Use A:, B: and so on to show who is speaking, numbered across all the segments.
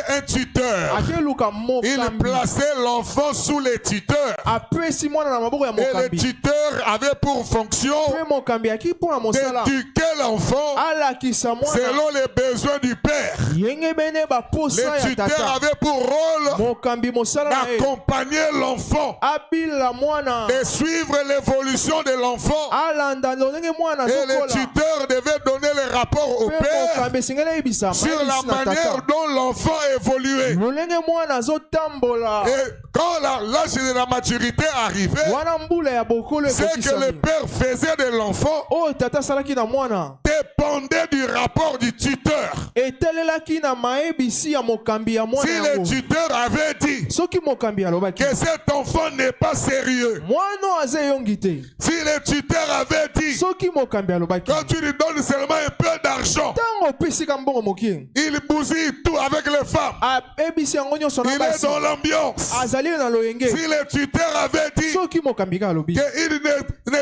A: un tuteur. Il plaçait l'enfant sous les tuteurs. Et le tuteur avait pour fonction d'éduquer l'enfant selon les besoins du père. Le tuteur avait pour rôle d'accompagner l'enfant, de suivre l'évolution de l'enfant. Et le tuteur devait donner les rapports au père sur la manière dont l'enfant évoluait. Et quand l'âge de la maturité arrivait, c'est que le père faisait de l'enfant dépendait du rapport du tuteur. Si le tuteur avait dit que cet enfant n'est pas sérieux, si le tuteur avait dit quand tu lui donnes seulement un peu d'argent, il bousille tout avec les femmes, il est dans l'ambiance. Si le tuteur avait dit qu'il ne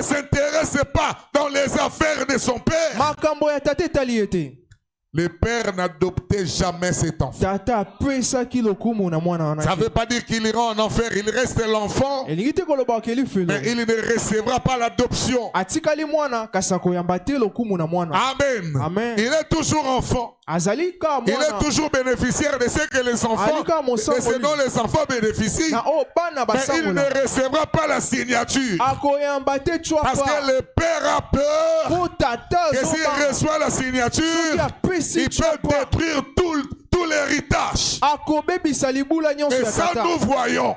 A: s'intéresse pas dans les affaires de son père, le père n'adoptait jamais cet enfant. Ça ne veut pas dire qu'il ira en enfer, il reste l'enfant, mais il ne recevra pas l'adoption. Amen. Amen. Il est toujours enfant. Il est toujours bénéficiaire de ce que les enfants, et ce dont les enfants bénéficient. Mais il ne recevra pas la signature. Parce que le père a peur que s'il reçoit la signature, il peut détruire tout l'héritage. Et ça, nous voyons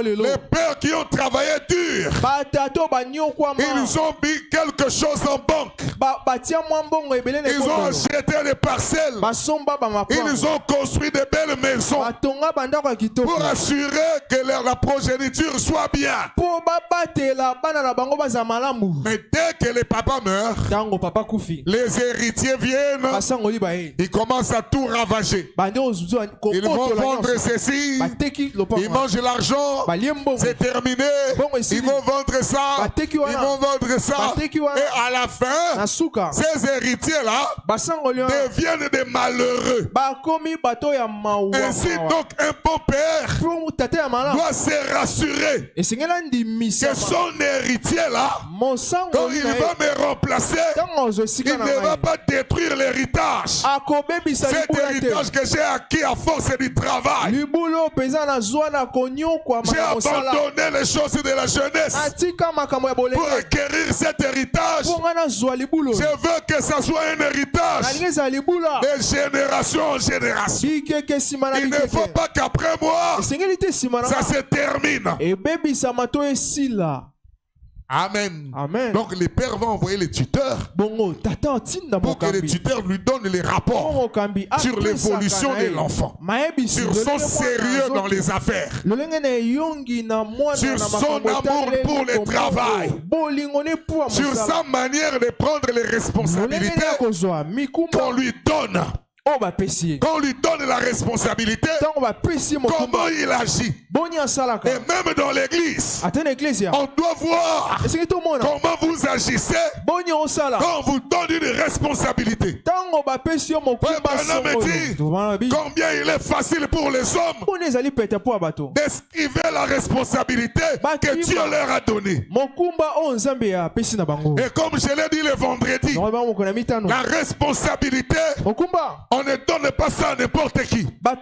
A: les pères qui ont travaillé dur. Ils ont mis quelque chose en banque. Ils ont acheté des parcelles. Ils ont construit de belles maisons pour assurer que la progéniture soit bien. Mais dès que les papas meurent, les héritiers viennent. Ils commencent à tout ravager. Ils vont vendre ceci, ils mangent l'argent, c'est terminé. Ils vont vendre ça, ils vont vendre ça. Et à la fin, ces héritiers-là deviennent des malheureux. Ainsi donc, un bon père doit se rassurer que son héritier-là, quand il va me remplacer, il ne va pas détruire l'héritage. Cet héritage que j'ai acquis à force du travail. J'ai abandonné les choses de la jeunesse pour acquérir cet héritage. Je veux que ça soit un héritage de génération en génération. Il ne faut pas qu'après moi, ça se termine. Amen. Amen. Donc le père va envoyer le tuteur pour que le tuteur lui donne les rapports sur l'évolution de l'enfant, sur son sérieux dans les affaires, sur son amour pour le travail, sur sa manière de prendre les responsabilités qu'on lui donne. Quand on lui donne la responsabilité, comment il agit. Et même dans l'église, on doit voir comment vous agissez quand on vous donne une responsabilité. Combien il est facile pour les hommes d'esquiver la responsabilité que Dieu leur a donnée. Et comme je l'ai dit le vendredi, la responsabilité, on ne donne pas ça à n'importe qui. La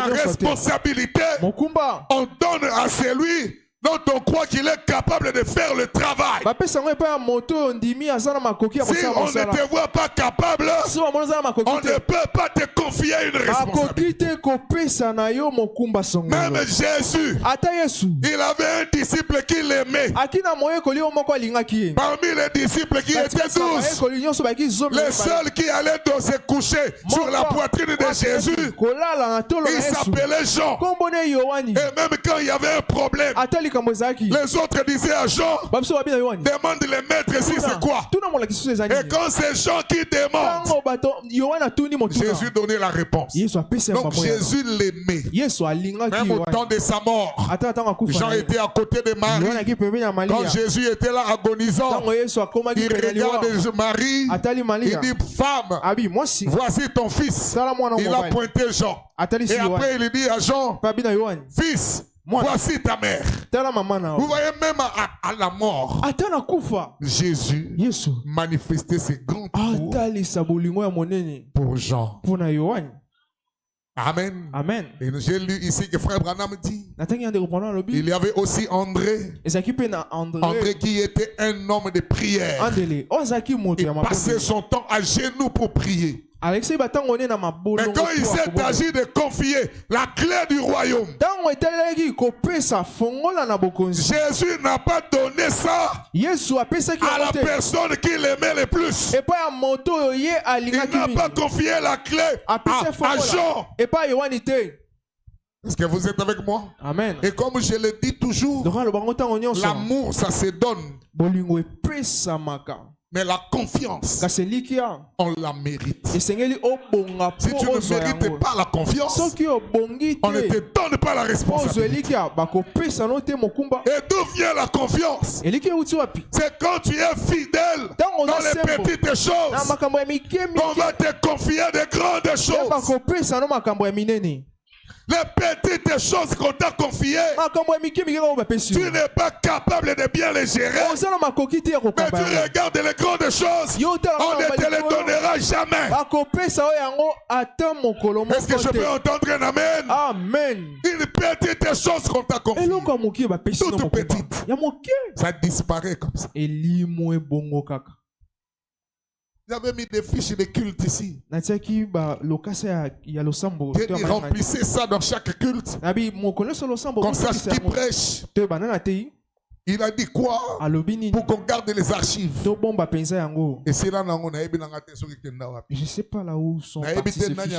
A: responsabilité, on donne à celui dont on croit qu'il est capable de faire le travail. Si on ne te voit pas capable, on ne peut pas te confier une responsabilité. Même Jésus, il avait un disciple qui l'aimait. Parmi les disciples qui étaient 12, le seul qui allait se coucher sur la poitrine de Jésus, il s'appelait Jean. Et même quand il y avait un problème, Les autres disaient à Jean, demande les maîtres ici c'est quoi. Et quand c'est Jean qui demande, Jésus donnait la réponse. Donc Jésus l'aimait. Même au temps de sa mort, Jean était à côté de Marie. Quand Jésus était là agonisant, il regarde Marie, il dit, femme, voici ton fils. Il a pointé Jean. Et après il dit à Jean, fils, voici ta mère. Vous voyez, même à la mort, Jésus manifestait ses grands amours pour Jean. Amen.
B: Amen.
A: Et j'ai lu ici que frère Branham dit, il y avait aussi André. André qui était un homme de prière. Il passait son temps à genoux pour prier. Mais quand il s'est agi de confier la clé du royaume, Jésus n'a pas donné ça à la personne qui l'aimait le plus. Il n'a pas confié la clé à Jean. Est-ce que vous êtes avec moi?
B: Amen.
A: Et comme je le dis toujours, l'amour ça se donne. Mais la confiance, on la mérite. Si tu ne mérites pas la confiance, on ne te donne pas la responsabilité. Et d'où vient la confiance? C'est quand tu es fidèle dans les petites choses qu'on va te confier de grandes choses. Les petites choses qu'on t'a confiées, tu n'es pas capable de bien les gérer. Mais tu regardes les grandes choses, on ne te les donnera jamais. Est-ce que je peux entendre un amen?
B: Amen.
A: Une petite chose qu'on t'a confiée, toute petite, ça disparaît comme ça. J'avais mis des fiches de culte ici. J'ai dit remplissez ça dans chaque culte. Qu'on sache qui prêche. Il a dit quoi? Pour qu'on garde les archives. Et c'est là où je ne sais pas là où sont partis ces fiches.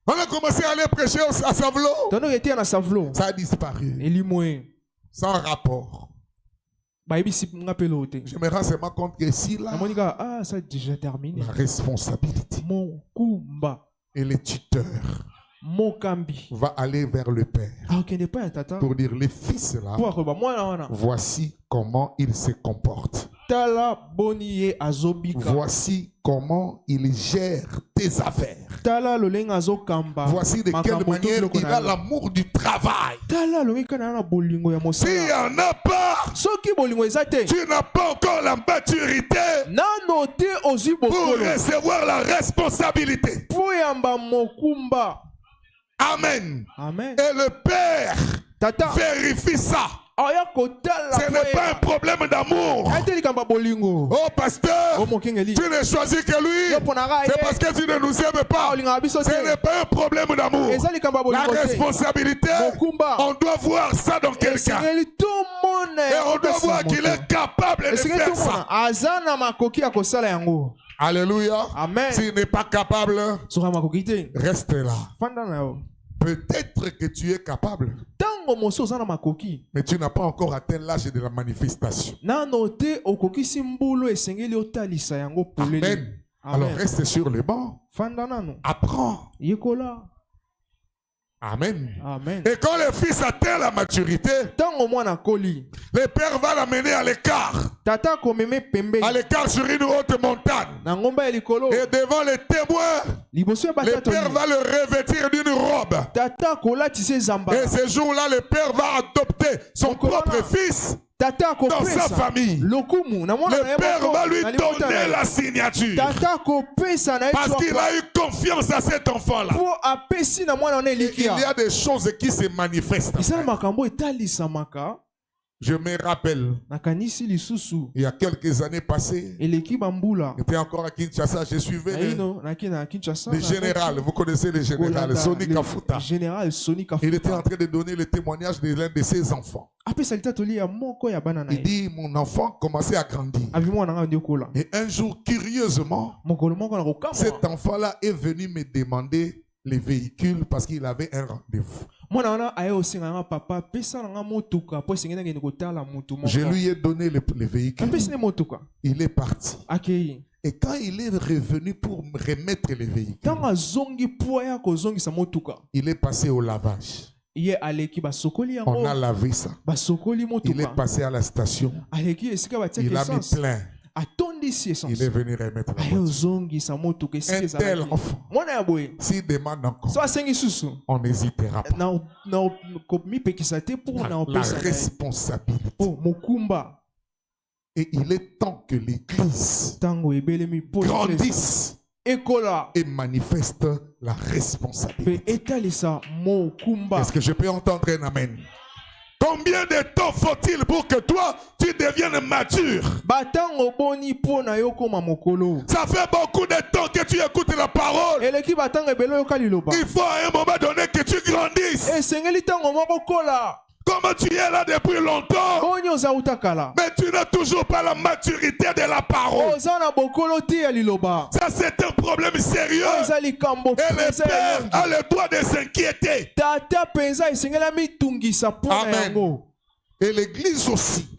A: On a commencé à aller prêcher à Savlo. Ça a disparu. Sans rapport. Je me rends seulement compte que si là,
B: ça a déjà terminé.
A: La responsabilité et le tuteur va aller vers le Père pour dire les fils là, voici comment ils se comportent. Voici comment il gère tes affaires. Voici de quelle manière il a l'amour du travail. S'il n'y en a pas, tu n'as pas encore la maturité pour recevoir la responsabilité. Amen.
B: Amen.
A: Et le Père vérifie ça. Ce n'est pas un problème d'amour. Oh pasteur, tu ne choisis que lui. C'est parce que tu ne nous aimes pas. Ce n'est pas un problème d'amour. La responsabilité, on doit voir ça dans quelqu'un. Et on doit voir qu'il est capable de faire ça. Alléluia.
B: Amen.
A: S'il n'est pas capable, reste là. Peut-être que tu es capable, mais tu n'as pas encore atteint l'âge de la manifestation. Amen. Alors reste sur le banc. Apprends. Amen.
B: Amen.
A: Et quand le fils atteint la maturité, le père va l'amener à l'écart. À l'écart sur une haute montagne. Et devant les témoins, le père va le revêtir d'une robe. Et ce jour-là, le père va adopter son propre fils dans sa famille. Le père va lui donner la signature. Parce qu'il a eu confiance à cet enfant-là. Il y a des choses qui se manifestent. Je me rappelle, il y a quelques années passées, j'étais encore à Kinshasa, je suivais le général, vous connaissez le général, Soni Kafuta. Il était en train de donner le témoignage de l'un de ses enfants. Il dit, mon enfant commençait à grandir. Et un jour, curieusement, cet enfant-là est venu me demander les véhicules parce qu'il avait un rendez-vous. Je lui ai donné le véhicule. Il est parti. Et quand il est revenu pour me remettre le véhicule, il est passé au lavage. On a lavé ça. Il est passé à la station. Il a mis plein. Il est venu remettre la voiture. Un tel enfant, s'il demande encore, on n'hésitera pas. La responsabilité. Et il est temps que l'Église grandisse et manifeste la responsabilité. Est-ce que je peux entendre un amen? Combien de temps faut-il pour que toi, tu deviennes mature? Ça fait beaucoup de temps que tu écoutes la parole. Il faut à un moment donné que tu grandisses. Comme tu es là depuis longtemps, mais tu n'as toujours pas la maturité de la parole. Ça, c'est un problème sérieux. Et le père a le droit de s'inquiéter. Amen. Et l'église aussi.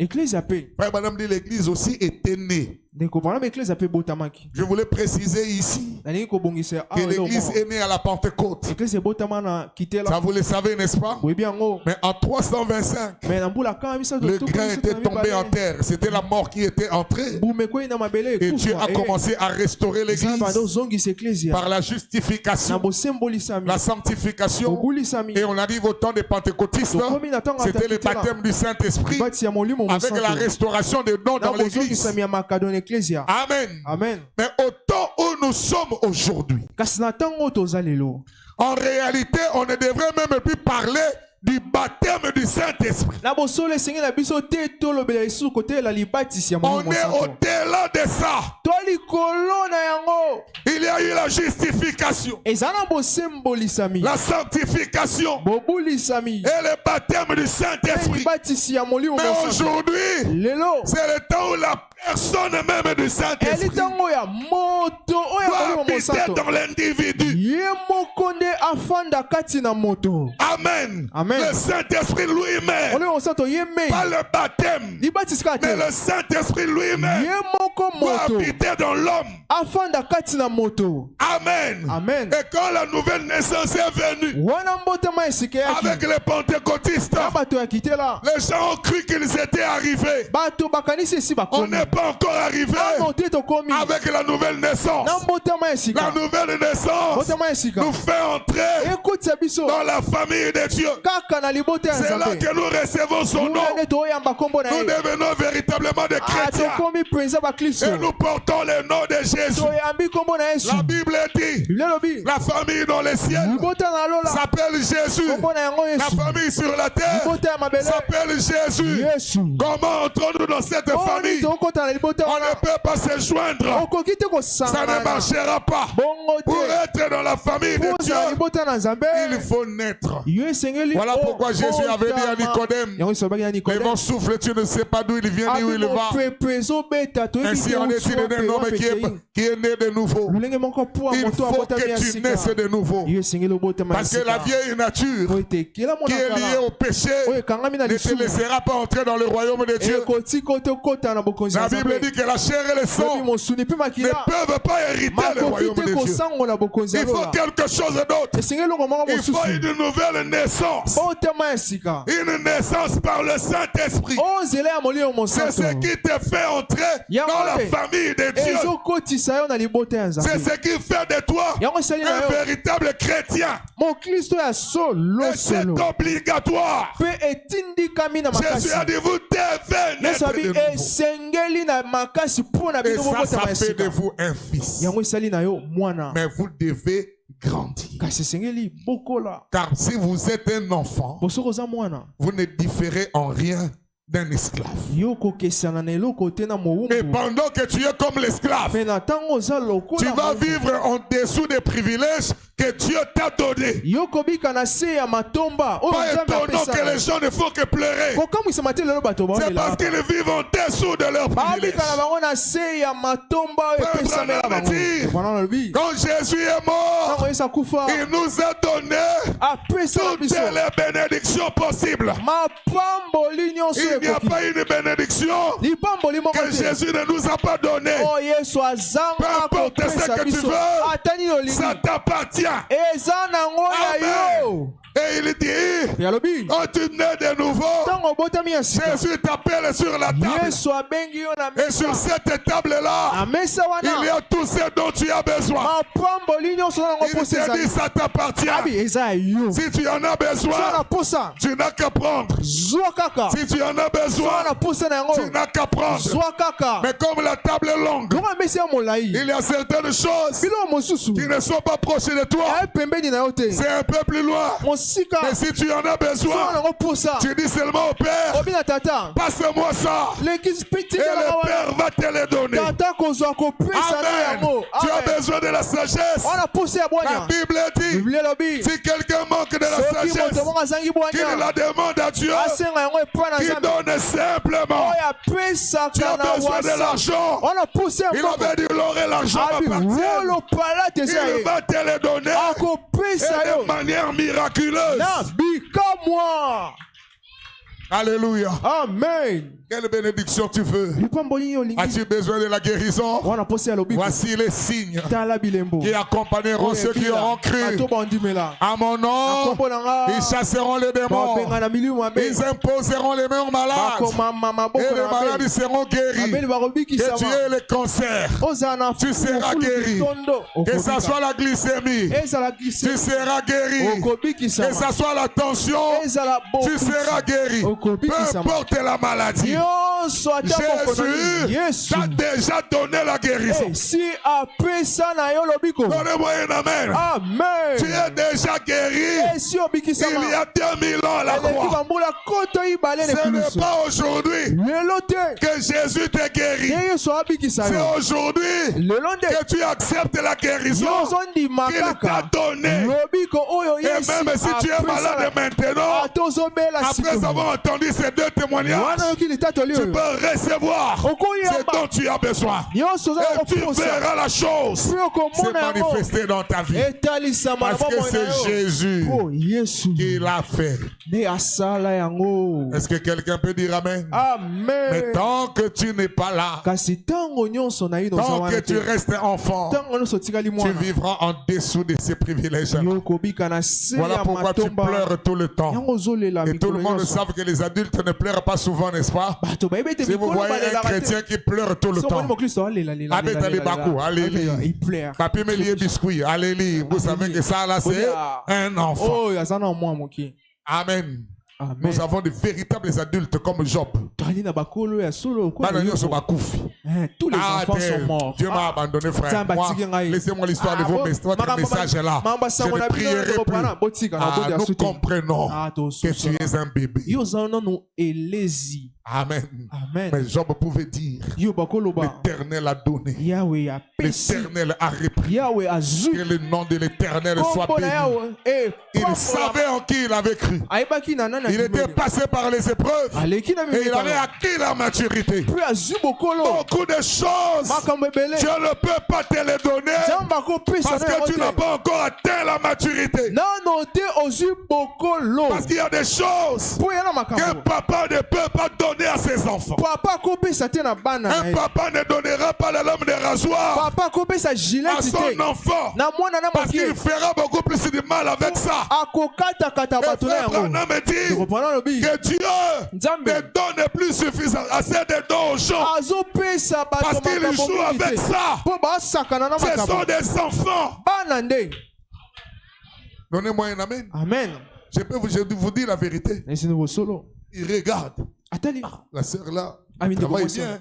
A: Frère, madame dit l'église aussi était née. Je voulais préciser ici que l'église est née à la Pentecôte. Ça vous le savez, n'est-ce pas? Mais en 325, le grain était tombé en terre. C'était la mort qui était entrée. Et Dieu a commencé à restaurer l'église par la justification, la sanctification. Et on arrive au temps des pentecôtistes. C'était le baptême du Saint-Esprit avec la restauration des dons dans l'église. Amen.
C: Amen.
A: Mais au temps où nous sommes aujourd'hui, en réalité, on ne devrait même plus parler du baptême du Saint-Esprit. On est au-delà de ça. Il y a eu la justification, la sanctification et le baptême du Saint-Esprit. Mais aujourd'hui, c'est le temps où la personne même du Saint-Esprit doit habiter dans l'individu. Amen. Le Saint-Esprit lui-même, pas le baptême, mais le Saint-Esprit lui-même doit habiter dans l'homme. Amen.
C: Amen.
A: Et quand la nouvelle naissance est venue, avec les pentecôtistes, les gens ont cru qu'ils étaient arrivés. On n'est pas encore arrivé avec la nouvelle naissance. La nouvelle naissance nous fait entrer dans la famille de Dieu. C'est là que nous recevons son nom. Nous devenons véritablement des chrétiens. Et nous portons le nom de Jésus. La Bible dit, la famille dans les cieux s'appelle Jésus. La famille sur la terre s'appelle Jésus. Comment entrons-nous dans cette famille? On ne peut pas se joindre. Ça ne marchera pas. Pour être dans la famille de Dieu, il faut naître. Voilà pourquoi Jésus avait dit à Nicodème, les vents soufflent, tu ne sais pas d'où il vient ni où il va. Ainsi en est-il d'un homme qui est né de nouveau. Il faut que tu naisses de nouveau. Parce que la vieille nature qui est liée au péché ne te laissera pas entrer dans le royaume de Dieu. La Bible dit que la chair et le sang ne peuvent pas hériter le royaume de Dieu. Il faut quelque chose d'autre. Il faut une nouvelle naissance. Une naissance par le Saint-Esprit. C'est ce qui te fait entrer dans la famille de Dieu. C'est ce qui fait de toi un véritable chrétien. Et c'est obligatoire. Jésus a dit, vous devez naître de nouveau. Et ça fait de vous un fils. Mais vous devez grandir. Car si vous êtes un enfant, vous ne différez en rien d'un esclave. Et pendant que tu es comme l'esclave, tu vas vivre en dessous des privilèges que Dieu t'a donnés. Pas étonnant que les gens ne font que pleurer. C'est parce qu'ils vivent en dessous de leurs privilèges. Quand Jésus est mort, il nous a donné toutes les bénédictions possibles. Il n'y a pas une bénédiction que Jésus ne nous a pas donnée. Peu importe ce que tu veux, ça t'appartient. Amen. Et il dit, quand tu nais de nouveau, Jésus t'appelle sur la table. Et sur cette table-là, il y a tout ce dont tu as besoin. Il te dit, ça t'appartient. Si tu en as besoin, tu n'as qu'à prendre. Si tu en as besoin, tu n'as qu'à prendre. Mais comme la table est longue, il y a certaines choses qui ne sont pas proches de toi. C'est un peu plus loin. Mais si tu en as besoin, tu dis seulement au Père, passe-moi ça. Et le Père va te le donner. Amen. Tu as besoin de la sagesse. La Bible dit, si quelqu'un manque de la sagesse, qu'il la demande à Dieu, qu'il donne simplement. Tu as besoin de l'argent. Il avait dit, l'aurait l'argent va partir. Il va te le donner. Et de manière miraculeuse. Alléluia.
B: Amen.
A: Quelle bénédiction tu veux? As-tu besoin de la guérison? Voici les signes qui accompagneront ceux qui auront cru. À mon nom, ils chasseront les démons. Ils imposeront les mains aux malades. Et les malades seront guéris. Que tu aies le cancer, tu seras guéri. Que ce soit la glycémie, tu seras guéri. Que ce soit la tension, tu seras guéri. Peu importe la maladie. Jésus t'a déjà donné la guérison. Donnez-moi un amen.
B: Amen.
A: Tu es déjà guéri. Il y a 2000 ans à la croix. Ce n'est pas aujourd'hui que Jésus t'a guéri. C'est aujourd'hui que tu acceptes la guérison qu'il t'a donnée. Et même si tu es malade maintenant, après avoir entendu ces deux témoignages, tu peux recevoir ce dont tu as besoin. Et tu verras la chose se manifester dans ta vie. Parce que c'est Jésus qui l'a fait. Est-ce que quelqu'un peut dire Amen?
B: Amen.
A: Mais tant que tu n'es pas là, tant que tu restes enfant, tu vivras en dessous de ces privilèges. Voilà pourquoi tu pleures tout le temps. Et tout le monde sait que les adultes ne pleurent pas souvent, n'est-ce pas? Si vous voyez un chrétien qui pleure tout le temps, papi me lie biscuit, allez, vous savez que ça là c'est un enfant. Amen. Nous avons de véritables adultes comme Job.
B: Tous les enfants sont morts.
A: Dieu m'a abandonné, frère. Laissez-moi l'histoire de votre message là. Je ne prierai plus. Nous comprenons que tu es un bébé. Amen.
B: Amen.
A: Mais Job pouvait dire, l'Éternel a donné, l'Éternel a repris, que le nom de l'Éternel soit béni. Il savait en qui il avait cru. Il était passé par les épreuves et il avait acquis la maturité. Beaucoup de choses, Dieu ne peut pas te les donner parce que tu n'as pas encore atteint la maturité. Parce qu'il y a des choses que papa ne peut pas donner à ses enfants. Un papa ne donnera pas la lame de rasoir à son enfant parce qu'il fera beaucoup plus de mal avec ça. Et frère Branham me dit que Dieu ne donne plus suffisant assez de dons aux gens parce qu'il joue avec ça. Ce sont des enfants. Donnez-moi un amen.
B: Amen.
A: Je peux vous dire la vérité. Il regarde. La sœur là, travaille bien.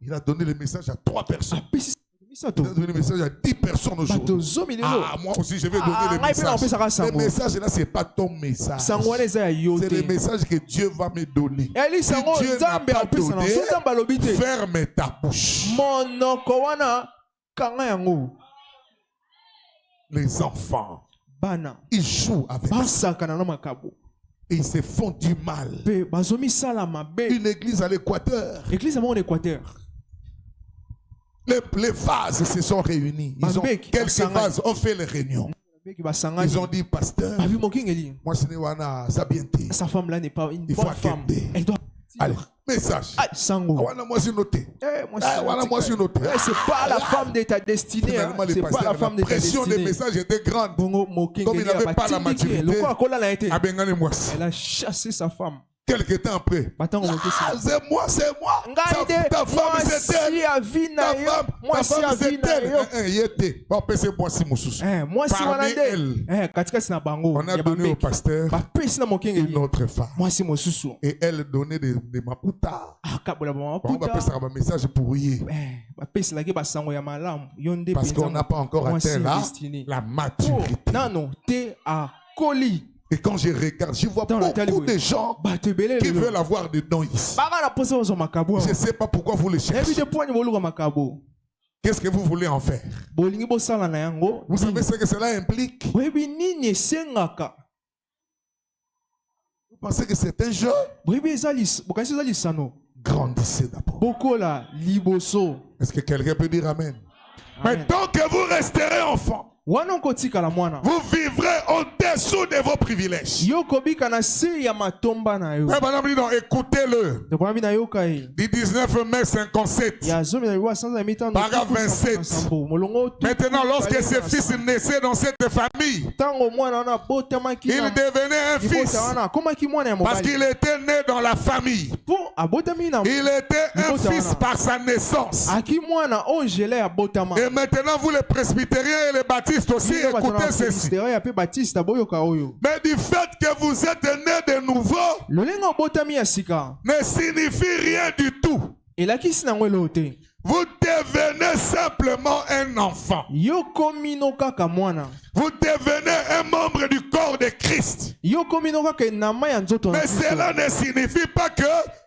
A: Il a donné le message à 3 personnes. donner des messages à 10 personnes aujourd'hui. Ah, moi aussi, je vais donner des messages. Les messages là, ce n'est pas ton message. C'est le message que Dieu va me donner. Si Dieu n'a pas donné, ferme ta bouche. Les enfants, ils jouent avec ça. Et ils se font du mal. Une église à l'Équateur. Les vases se sont réunis. Quelques vases ont fait les réunions. Ils ont dit, pasteur, moi ce n'est ça bien.
B: Sa femme là n'est pas une bonne femme.
A: Elle doit. Allez, message. Moi c'est noté.
B: C'est pas la femme de ta destinée. C'est pas la femme de ta destinée.
A: La pression des messages était grande. Comme il n'avait pas la maturité.
B: Elle a chassé sa femme.
A: Quelque temps après, c'est moi. Ta femme c'est elle. Ta femme c'est elle. Parmi elles, on a donné au pasteur une autre femme. Et elle donnait des maputa. On va passer un message pour y. Parce qu'on n'a pas encore atteint la maturité.
B: Non, t'es à colis.
A: Et quand je regarde, je vois beaucoup de gens qui veulent avoir des dons ici. Je ne sais pas pourquoi vous les cherchez. Qu'est-ce que vous voulez en faire? Vous savez ce que cela implique? Vous pensez que c'est un jeu? Grandissez d'abord. Est-ce que quelqu'un peut dire Amen? Mais tant que vous resterez enfant, vous vivrez au-dessous de vos privilèges. Écoutez-le. Du 19 mai 57. Paragraphe 27. Maintenant, lorsque ses fils naissaient dans cette famille, il devenait un fils. Parce qu'il était né dans la famille. Il était un fils par sa naissance. Et maintenant, vous les presbytériens et les baptistes aussi, écoutez ceci. Mais du fait que vous êtes né de nouveau, ne signifie rien du tout. Vous devenez simplement un enfant. Vous devenez un membre du corps de Christ. Mais cela ne signifie pas que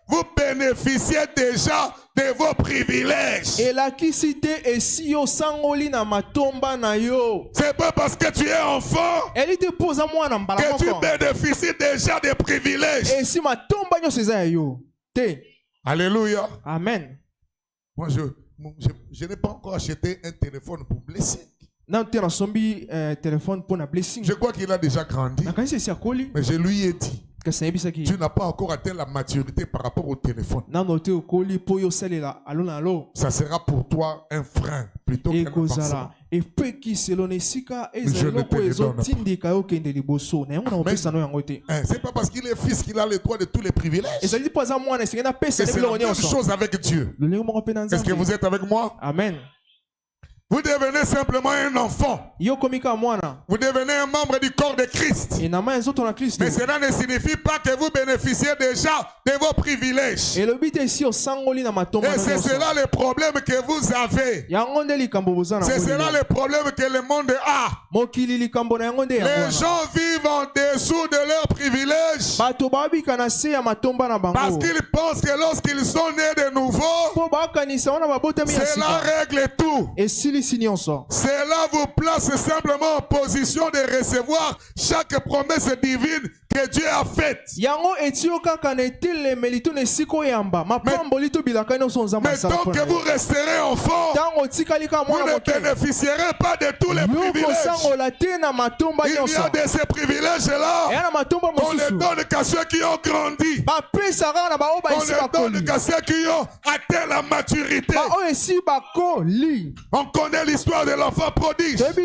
A: vous bénéficiez déjà de vos privilèges. C'est pas parce que tu es enfant que tu bénéficies déjà des privilèges. Alléluia.
B: Amen.
A: Moi, je n'ai pas encore acheté un téléphone pour blessing. Je crois qu'il a déjà grandi. Mais je lui ai dit, tu n'as pas encore atteint la maturité par rapport au téléphone. Ça sera pour toi un frein plutôt qu'un avancement. Je ne te le donne pas. C'est pas parce qu'il est fils qu'il a le droit de tous les privilèges. Et c'est la même chose avec Dieu. Est-ce que vous êtes avec moi?
B: Amen.
A: Vous devenez simplement un enfant. Vous devenez un membre du corps de Christ. Mais cela ne signifie pas que vous bénéficiez déjà de vos privilèges. Et c'est cela le problème que vous avez. C'est cela le problème que le monde a. Les gens vivent en dessous de leurs privilèges. Parce qu'ils pensent que lorsqu'ils sont nés de nouveau, cela règle tout. Cela vous place simplement en position de recevoir chaque promesse divine que Dieu a faite. Mais tant que vous resterez enfant, vous ne bénéficierez pas de tous les privilèges. Il y a de ces privilèges-là, on les donne qu'à ceux qui ont grandi. On les donne qu'à ceux qui ont atteint la maturité. On connaît l'histoire de l'enfant prodige. Cet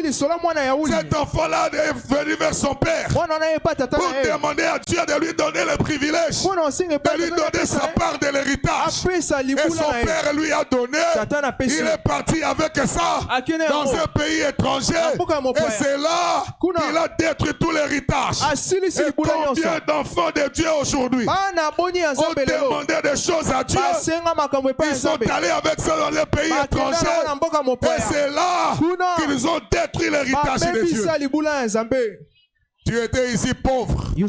A: enfant-là est venu vers son père pour demandé à Dieu de lui donner le privilège, de lui donner sa part de l'héritage. Et son père lui a donné. Il est parti avec ça dans un pays étranger. Et c'est là qu'il a détruit tout l'héritage. Et combien d'enfants de Dieu aujourd'hui ont demandé des choses à Dieu? Ils sont allés avec ça dans les pays étrangers. Et c'est là qu'ils ont détruit l'héritage de Dieu. Tu étais ici pauvre. Oh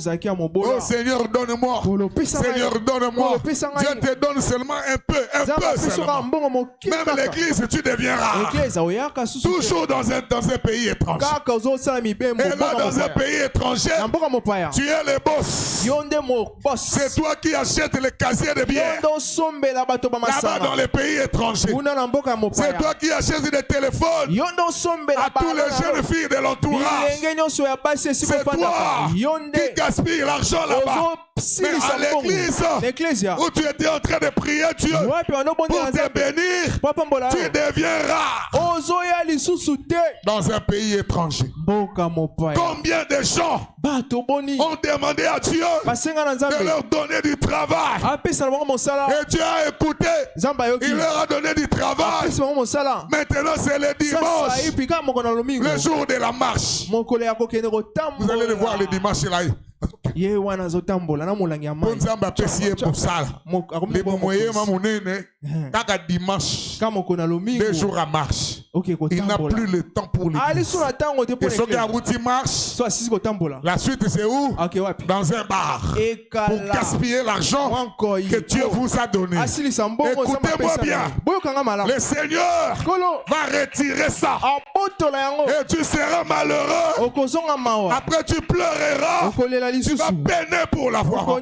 A: Seigneur, donne-moi. Seigneur, donne-moi. Dieu te donne seulement un peu seulement. Même l'église, tu deviendras. Toujours dans un pays étranger. Et là, dans un pays étranger, tu es le boss. C'est toi qui achètes les casiers de biens. Là-bas, dans les pays étrangers. C'est toi qui achètes des téléphones à tous les jeunes filles de l'entourage. C'est toi qui gaspille l'argent là-bas. Mais à l'église où tu étais en train de prier Dieu pour te bénir, tu deviendras dans un pays étranger. Combien de gens ont demandé à Dieu de leur donner du travail? Et Dieu a écouté. Il leur a donné du travail. Maintenant c'est le dimanche, le jour de la marche. Vous allez le voir le dimanche là. Dimanche, 2 jours à marche. Il n'a plus le temps pour lui. Et ce qui a route marche, la suite c'est où? Dans un bar. Pour gaspiller l'argent que Dieu vous a donné. Écoutez-moi bien. Le Seigneur va retirer ça. Et tu seras malheureux. Après tu pleureras. Tu vas peiner pour l'avoir.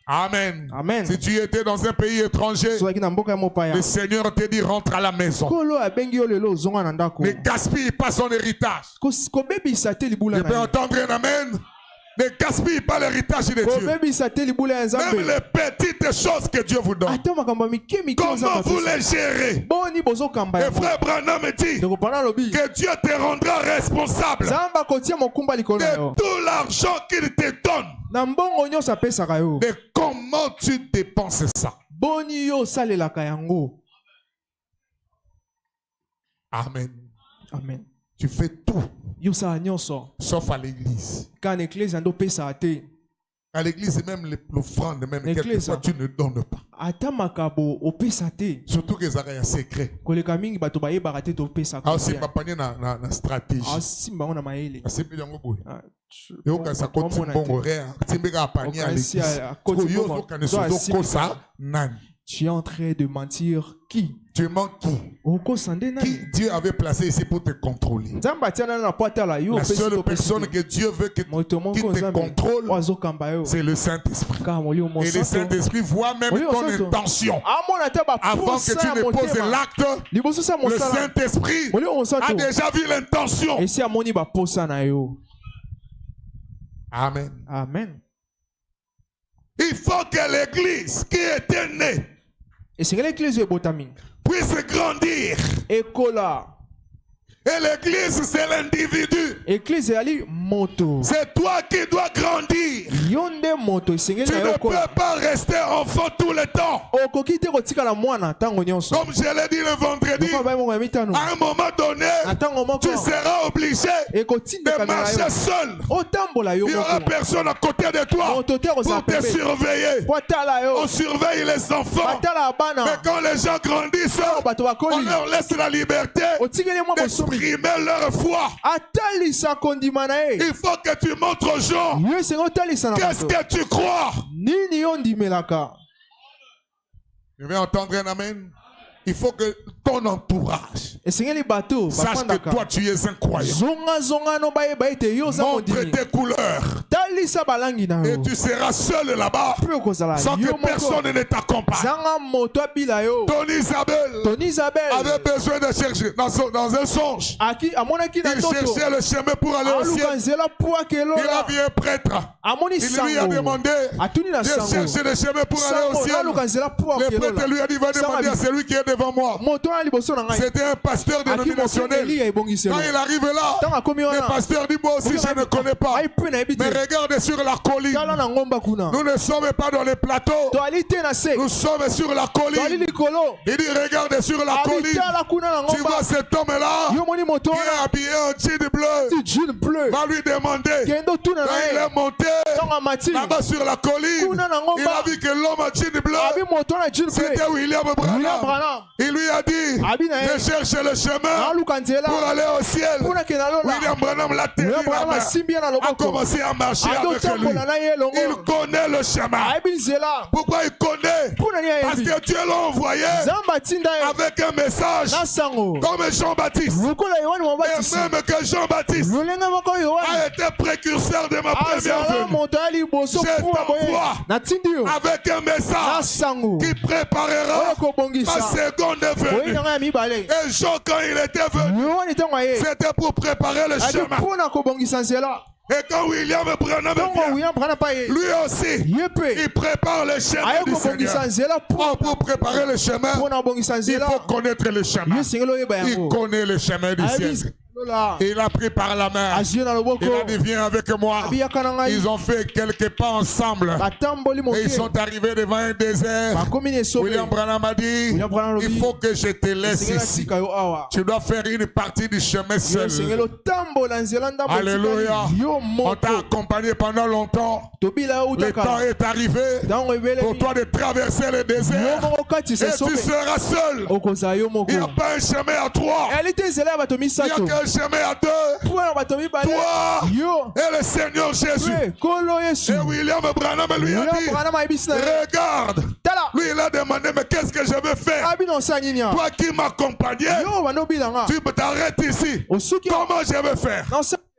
A: Amen. Amen. Si tu étais dans un pays étranger, le Seigneur te dit rentre à la maison. Ne gaspille pas son héritage. Je peux entendre un amen. Ne gaspille pas l'héritage de Dieu. Même les petites choses que Dieu vous donne. Comment vous les gérez? Et frère Branham me dit que Dieu te rendra responsable de tout l'argent qu'il te donne. De comment tu dépenses ça. Amen. Amen. Tu fais tout. Sauf à l'église. À l'église, même l'offrande, même quelquefois tu ne donnes pas. Surtout que ça a un secret. Alors, c'est pas pas une stratégie. C'est bien et au cas ça continue bon horaire. C'est bien à panier à l'église.
B: Tu es en train de mentir qui?
A: Tu mens qui Dieu avait placé ici pour te contrôler. La seule personne que Dieu veut qui te contrôle, c'est le Saint-Esprit. Et le Saint-Esprit voit même ton intention. Avant que tu ne poses l'acte, le Saint-Esprit a déjà vu l'intention. Amen.
B: Amen.
A: Il faut que l'église qui était née puisse grandir. Et l'église, c'est l'individu. C'est toi qui dois grandir. Tu ne peux pas rester enfant tout le temps. Comme je l'ai dit le vendredi, à un moment donné, tu seras obligé de marcher seul. Il n'y aura personne à côté de toi pour te surveiller. On surveille les enfants. Mais quand les gens grandissent, on leur laisse la liberté d'exprimer leur foi. Il faut que tu montres aux gens qu'est-ce que tu crois. Je vais entendre un amen. Il faut que ton entourage sache que toi tu es un croyant. Montre tes couleurs. Et tu seras seul là-bas sans que personne ne t'accompagne. Ton Isabelle avait besoin de chercher dans un songe. Il cherchait le chemin pour aller au ciel. Il a vu un prêtre. Il lui a demandé de chercher le chemin pour aller au ciel. Le prêtre lui a dit va demander à celui qui est devant moi. C'était un pasteur dénominationnel. Quand il arrive là, le pasteur dit, moi aussi je ne connais pas. Mais regarde sur la colline. Nous ne sommes pas dans les plateaux. Nous sommes sur la colline. Il dit, regarde sur la colline. Tu vois cet homme-là qui est habillé en jean bleu. Va lui demander. Quand il est monté là-bas sur la colline, il a vu que l'homme en jean bleu, c'était William Branham. Il lui a dit, je cherche le chemin pour aller au ciel. William Branham l'a tenu la main, a commencé à marcher avec lui. Il connaît le chemin. Pourquoi il connaît? Parce que Dieu l'a envoyé avec un message comme Jean-Baptiste. Et même que Jean-Baptiste a été précurseur de ma première venue. Je t'envoie avec un message qui préparera ma seconde venue. Et Jean, quand il était venu, c'était pour préparer le chemin. Et quand William Branham vient, lui aussi, il prépare le chemin du Seigneur. Pour préparer le chemin, il faut connaître le chemin. Il connaît le chemin du ciel. Il a pris par la main. Il a dit, viens avec moi. Ils ont fait quelques pas ensemble. Et ils sont arrivés devant un désert. William Branham a dit, il faut que je te laisse ici. Tu dois faire une partie du chemin seul. Alléluia. On t'a accompagné pendant longtemps. Le temps est arrivé pour toi de traverser le désert. Et tu seras seul. Il n'y a pas un chemin à trois. Il n'y a qu'un chemin à deux. Toi et le Seigneur Jésus. Et William Branham lui a dit, regarde. Lui il a demandé, mais qu'est-ce que je vais faire? Toi qui m'accompagnais, tu t'arrêtes ici. Comment je vais faire?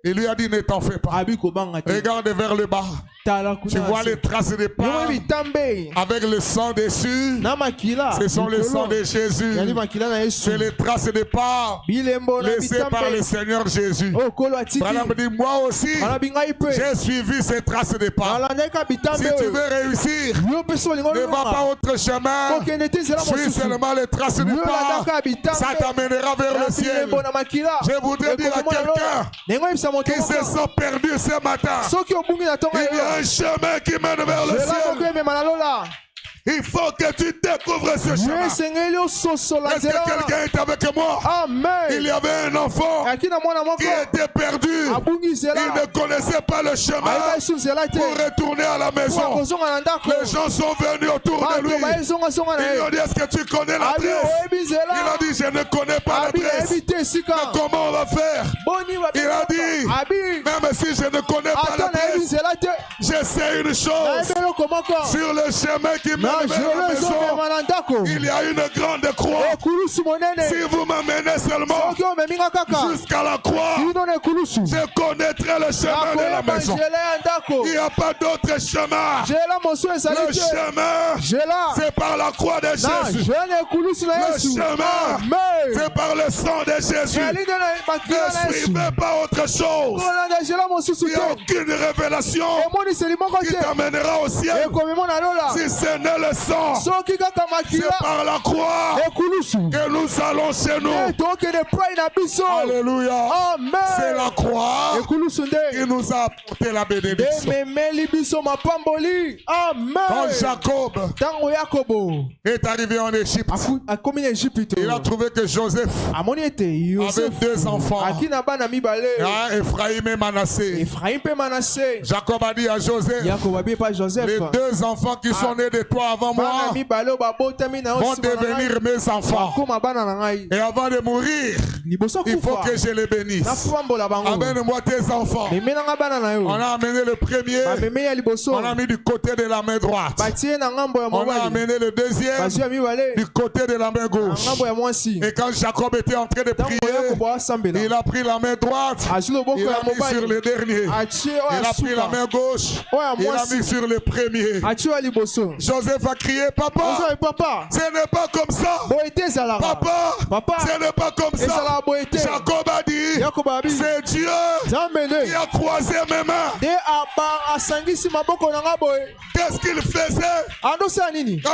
A: Il lui a dit, ne t'en fais pas. Regarde vers le bas. Tu vois les traces de pas avec le sang dessus. Ce sont les sangs de Jésus. C'est les traces de pas laissées par le Seigneur Jésus. Branham dit, moi aussi, j'ai suivi ces traces de pas. Si tu veux réussir, ne va pas autre chemin. Suis seulement les traces de pas. Ça t'amènera vers le ciel. Je voudrais dire à quelqu'un qui se sent perdu ce matin, il y a un chemin qui mène vers le ciel. Il faut que tu découvres ce chemin. Est-ce que quelqu'un est avec moi? Amen. Il y avait un enfant qui était perdu. Il ne connaissait pas le chemin pour retourner à la maison. Les gens sont venus autour de lui. Ils lui ont dit, est-ce que tu connais l'adresse? Il a dit, je ne connais pas l'adresse. Mais comment on va faire? Il a dit, même si je ne connais pas l'adresse, je sais une chose. Sur le chemin qui mène vers la maison, il y a une grande croix. Si vous m'amenez seulement jusqu'à la croix, je connaîtrai le chemin de la maison. Il n'y a pas d'autre chemin. Le chemin, c'est par la croix de Jésus. Le chemin, c'est par le sang de Jésus. Ne suivez pas autre chose. Il n'y a aucune révélation qui t'amènera au ciel si ce n'est le sang. C'est par la croix que nous allons chez nous. Alléluia. C'est la croix qui nous a apporté la bénédiction. Quand Jacob est arrivé en Égypte, il a trouvé que Joseph avait deux enfants, Ephraïm et Manassé. Jacob a dit à Joseph, les deux enfants qui sont nés de toi avant moi vont devenir mes enfants. Et avant de mourir, il faut que je les bénisse. Amène-moi tes enfants. On a amené le premier, on a mis du côté de la main droite. On a amené le deuxième du côté de la main gauche. Et quand Jacob était en train de prier, il a pris la main droite, il a mis sur le dernier. Il a pris la main gauche, il a mis sur le premier. Joseph a crié, papa, ce n'est pas comme ça. Papa, ce n'est pas comme ça. Jacob a dit, C'est Dieu qui a croisé mes mains. Qu'est-ce qu'il faisait quand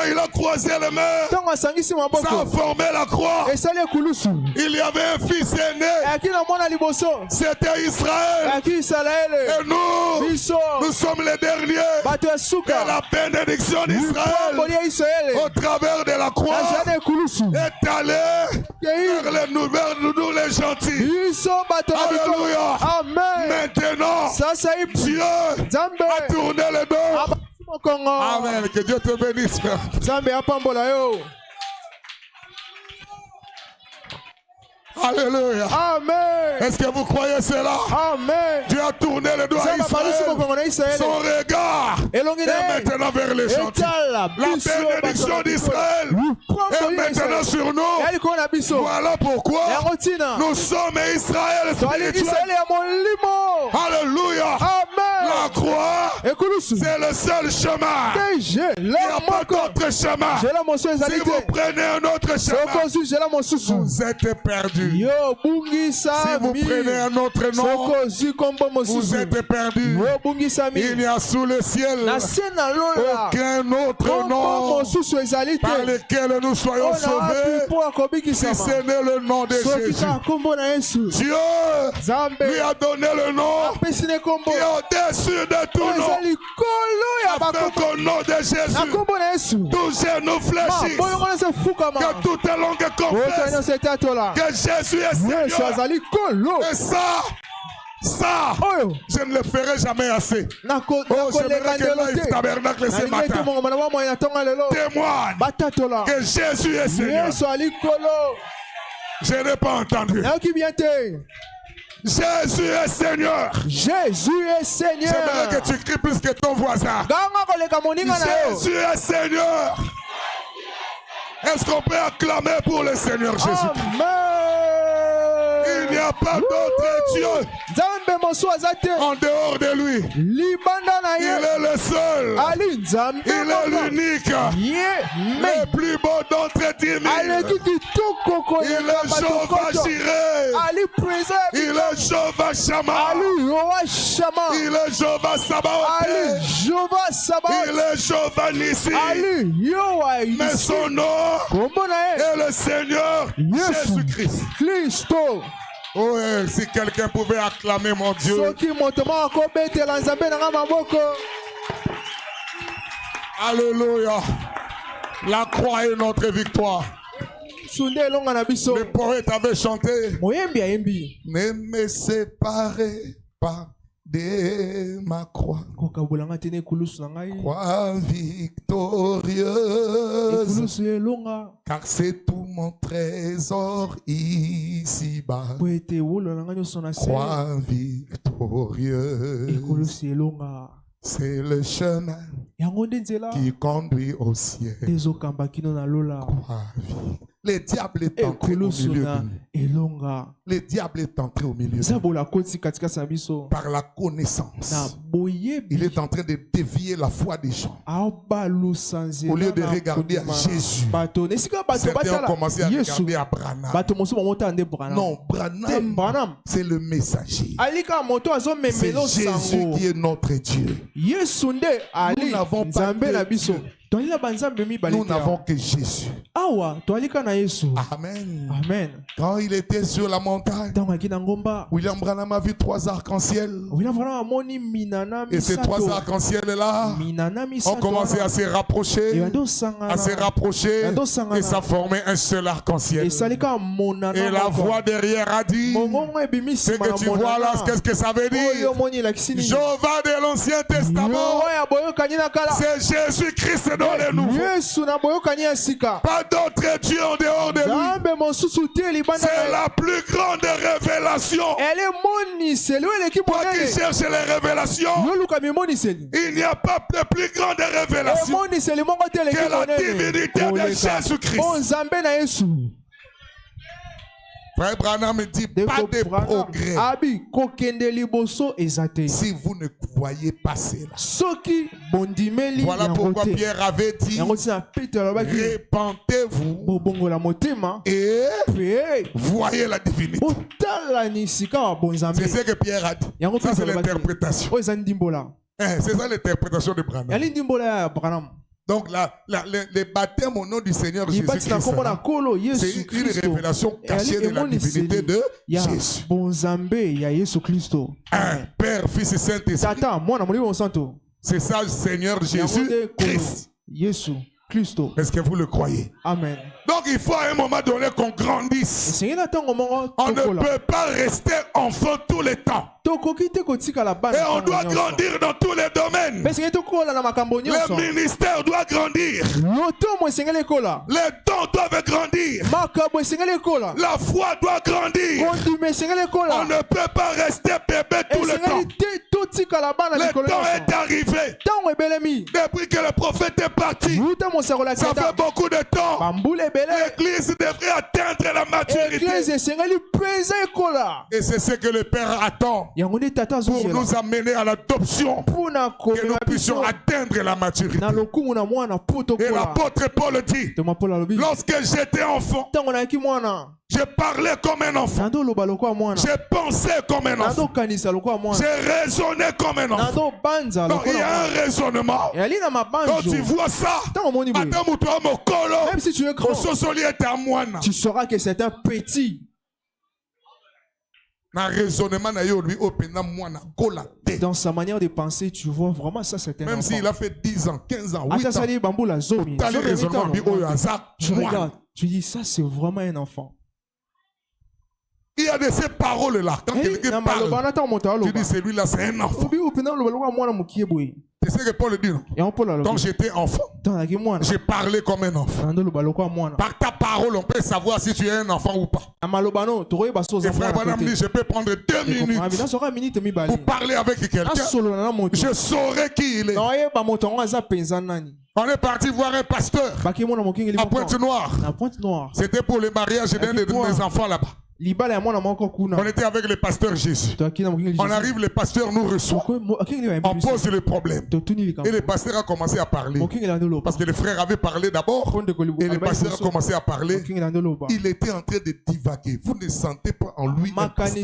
A: il a croisé les mains? Ça a formé la croix. Il y avait un fils aîné. C'était Israël. Et nous sommes les derniers. Et la bénédiction d'Israël au travers de la croix est allée vers nous les gentils. Alléluia. Maintenant, Dieu a tourné le dos. Amen. Que Dieu te bénisse. Alléluia.
B: Amen.
A: Est-ce que vous croyez cela?
B: Amen.
A: Dieu a tourné le doigt à Israël. Son regard est maintenant vers les gentils. La bénédiction d'Israël est maintenant sur nous. Voilà pourquoi nous sommes Israël spirituel. Alléluia.
B: Amen.
A: La croix, c'est le seul chemin. Il n'y a pas d'autre chemin. Si vous prenez un autre chemin, vous êtes perdus. Si vous prenez un autre nom, vous êtes perdus. Il n'y a sous le ciel aucun autre nom par lequel nous soyons sauvés, si ce n'est le nom de Jésus. Dieu lui a donné le nom qui est au-dessus de tout nom, afin qu'au nom de Jésus, tous genou fléchissent, que toute langue confesse que Jésus est Seigneur. Et ça, je ne le ferai jamais assez. J'aimerais que Life Tabernacle ce matin témoigne que Jésus est Seigneur. Je n'ai pas entendu. Jésus est Seigneur.
B: Jésus est Seigneur.
A: J'aimerais que tu cries plus que ton voisin. Jésus est Seigneur. Est-ce qu'on peut acclamer pour le Seigneur Jésus? Il n'y a pas d'autre Dieu en dehors de lui. Il est le seul. Il est l'unique. Le plus beau d'entre 10 000. Il est Jéhovah Jireh. Il est Jéhovah Shammah. Il est Jéhovah Sabaoth. Il est Jéhovah Nissi. Mais son nom est le Seigneur Jésus-Christ. Oh, si quelqu'un pouvait acclamer mon Dieu. Alléluia. La croix est notre victoire. Le poète avait chanté. Ne me séparez pas de ma croix. Croix victorieuse. Car c'est tout mon trésor ici-bas. Croix victorieuse. C'est le chemin qui conduit au ciel. Le diable est entré au milieu de nous. Le diable est entré au milieu de nous. Par la connaissance. Il est en train de dévier la foi des gens. Au lieu de regarder à Jésus, certains ont commencé à regarder à Branham. Non, Branham, c'est le messager. C'est Jésus qui est notre Dieu. Nous n'avons pas que Dieu. Nous n'avons que Jésus. Amen.
B: Amen.
A: Quand il était sur la montagne, William Branham a vu 3 arcs-en-ciel. Et ces 3 arcs-en-ciel-là ont commencé à se rapprocher, et ça formait un seul arc-en-ciel. Et la voix derrière a dit, ce que tu vois là, qu'est-ce que ça veut dire? Jéhovah de l'Ancien Testament, c'est Jésus-Christ dans les nouveaux. Pas d'autre Dieu en dehors de lui. C'est la plus grande révélation. Toi qui cherches les révélations, il n'y a pas de plus grande révélation que la divinité de Jésus-Christ. Frère Branham me dit pas de progrès si vous ne voyez pas cela. Voilà pourquoi Pierre avait dit répentez-vous et voyez la divinité. C'est ce que Pierre a dit. Ça c'est l'interprétation. C'est ça l'interprétation de Branham. Donc les baptêmes au nom du Seigneur Jésus-Christ, c'est une révélation cachée de la divinité de Jésus. Père, Fils et Saint-Esprit. C'est ça le Seigneur Jésus-Christ. Est-ce que vous le croyez? Amen. Donc il faut à un moment donné qu'on grandisse. On ne peut pas rester enfant tout le temps. Et on doit grandir dans tous les domaines. Le ministère doit grandir. Les dons doivent grandir. La foi doit grandir. On ne peut pas rester bébé tout le temps. Le temps est arrivé. Depuis que le prophète est parti, ça fait beaucoup de temps. L'église devrait atteindre la maturité. Et c'est ce que le Père attend pour nous amener à l'adoption, que nous puissions atteindre la maturité. Et l'apôtre Paul dit, lorsque j'étais enfant, je parlais comme un enfant. Je pensais comme un enfant. Je raisonnais comme un enfant. Donc il y a un raisonnement. Quand tu vois ça, même si tu es grand, tu sauras que c'est un petit. Dans sa manière de penser, tu vois vraiment ça, c'est un enfant. Même s'il a fait 10 ans, 15 ans, 8 ans, tu regardes, tu dis ça, c'est vraiment un enfant. Il y a de ces paroles-là. Quand quelqu'un parle, tu dis celui-là, c'est un enfant. C'est ce que Paul dit. Donc j'étais enfant. J'ai parlé comme un enfant. Par ta parole, on peut savoir si tu es un enfant ou pas. Et frère Branham dit, je peux prendre 2 minutes pour parler avec quelqu'un. Je saurai qui il est. On est parti voir un pasteur à Pointe-Noire. C'était pour le mariage d'un de mes enfants là-bas. On était avec le pasteur Jésus. On arrive, le pasteur nous reçoit. On pose le problème. Et le pasteur a commencé à parler. Parce que le frère avait parlé d'abord. Et le pasteur a commencé à parler. Il était en train de divaguer. Vous ne sentez pas en lui un pasteur.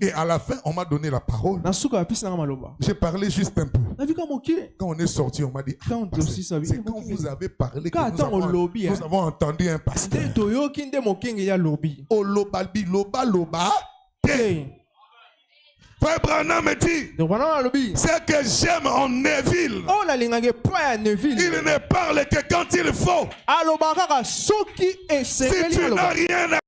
A: Et à la fin, on m'a donné la parole. J'ai parlé juste un peu. Quand on est sorti, on m'a dit, c'est quand vous avez parlé que nous avons entendu un pasteur. C'est que j'aime en Neville. Il ne parle que quand il faut. Si tu n'as rien à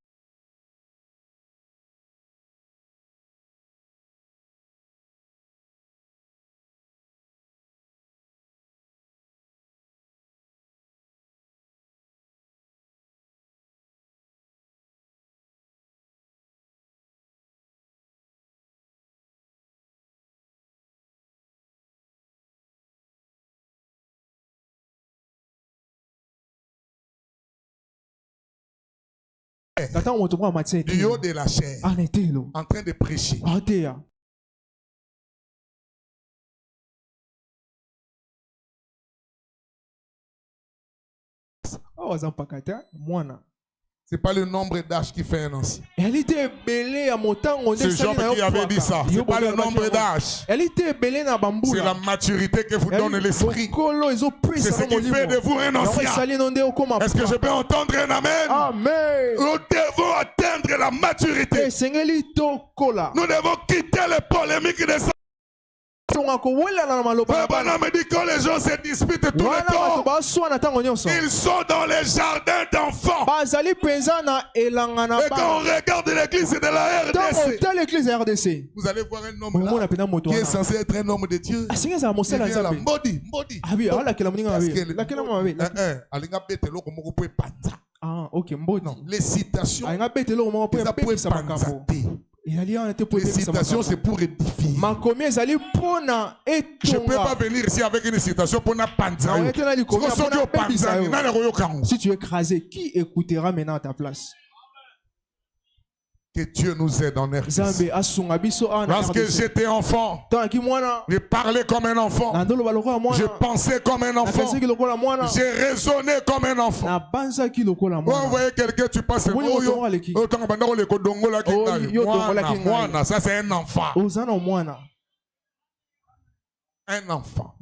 A: du haut de la chair, en train de prêcher. C'est pas le nombre d'âge qui fait un ancien. C'est Job qui avait dit ça. C'est pas le nombre d'âge. C'est la maturité que vous donne l'esprit. C'est ce qui fait de vous un ancien. Est-ce que je peux entendre un amen? Amen. Nous devons atteindre la maturité. Nous devons quitter les polémiques des Branham dit que les gens se disputent tout le temps. Ils sont dans les jardins d'enfants. Et quand on regarde l'église de la RDC, vous allez voir un homme là, qui est censé être un homme de Dieu. Il vient là, maudit. Les citations, Les citations, c'est pour édifier. Je ne peux pas venir ici avec une citation pour na panza.
B: Si tu es écrasé, qui écoutera maintenant à ta place?
A: Que Dieu nous aide en RDC. Lorsque j'étais enfant, je parlais comme un enfant. Je pensais comme un enfant. J'ai raisonné comme un enfant. Vous voyez quelqu'un, tu passes. Ça c'est un enfant. Un enfant.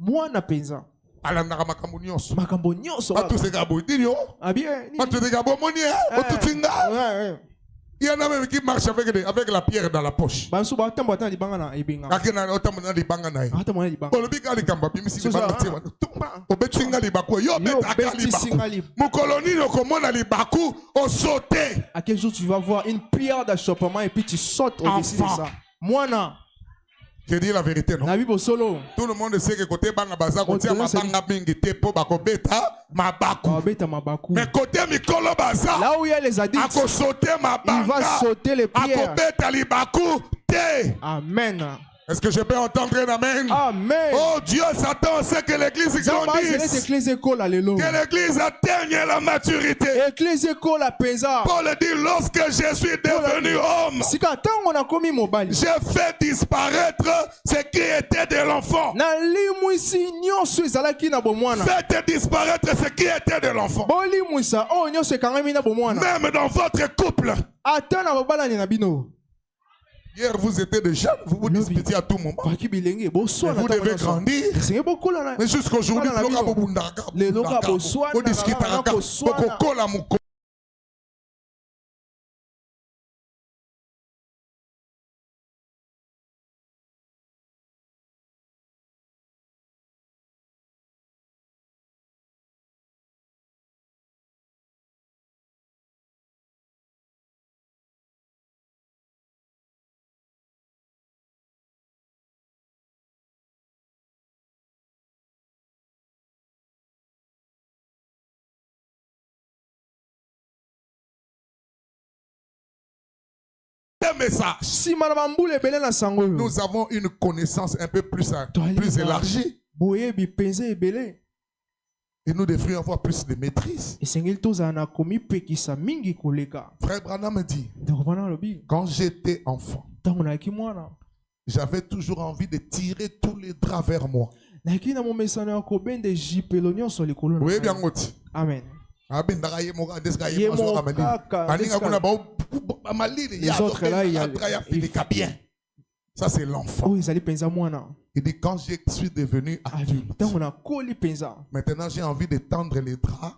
A: Il y en a même qui marchent avec la pierre dans la poche.
B: À quel jour tu vas voir une pierre d'achoppement et puis tu sautes au-dessus de ça.
A: Je dis la vérité, non? Tout le monde sait que côté banga baza côté mabanga mingi te po bakobeta mabaku. Mais côté mikolo baza,
B: là où il y a les addicts, il va sauter les pierres.
A: Akobeta libaku te.
B: Amen.
A: Est-ce que je peux entendre un amen?
B: Amen.
A: Oh Dieu, Satan sait que l'église grandisse. Que l'église atteigne la maturité. Paul dit, lorsque je suis devenu homme, j'ai fait disparaître ce qui était de l'enfant. Faites disparaître ce qui était de l'enfant. Même dans votre couple. Hier, vous étiez des jeunes, vous vous disputez à tout moment. Vous devez grandir. Mais jusqu'aujourd'hui, vous discutez. Message. Nous avons une connaissance un peu plus élargie. Et nous devrions avoir plus de maîtrise. Frère Branham me dit, quand j'étais enfant, j'avais toujours envie de tirer tous les draps vers moi. Oui, bien.
B: Amen.
A: Les autres là, ça c'est l'enfant. Il dit quand je suis devenu adulte, maintenant j'ai envie de tendre les draps.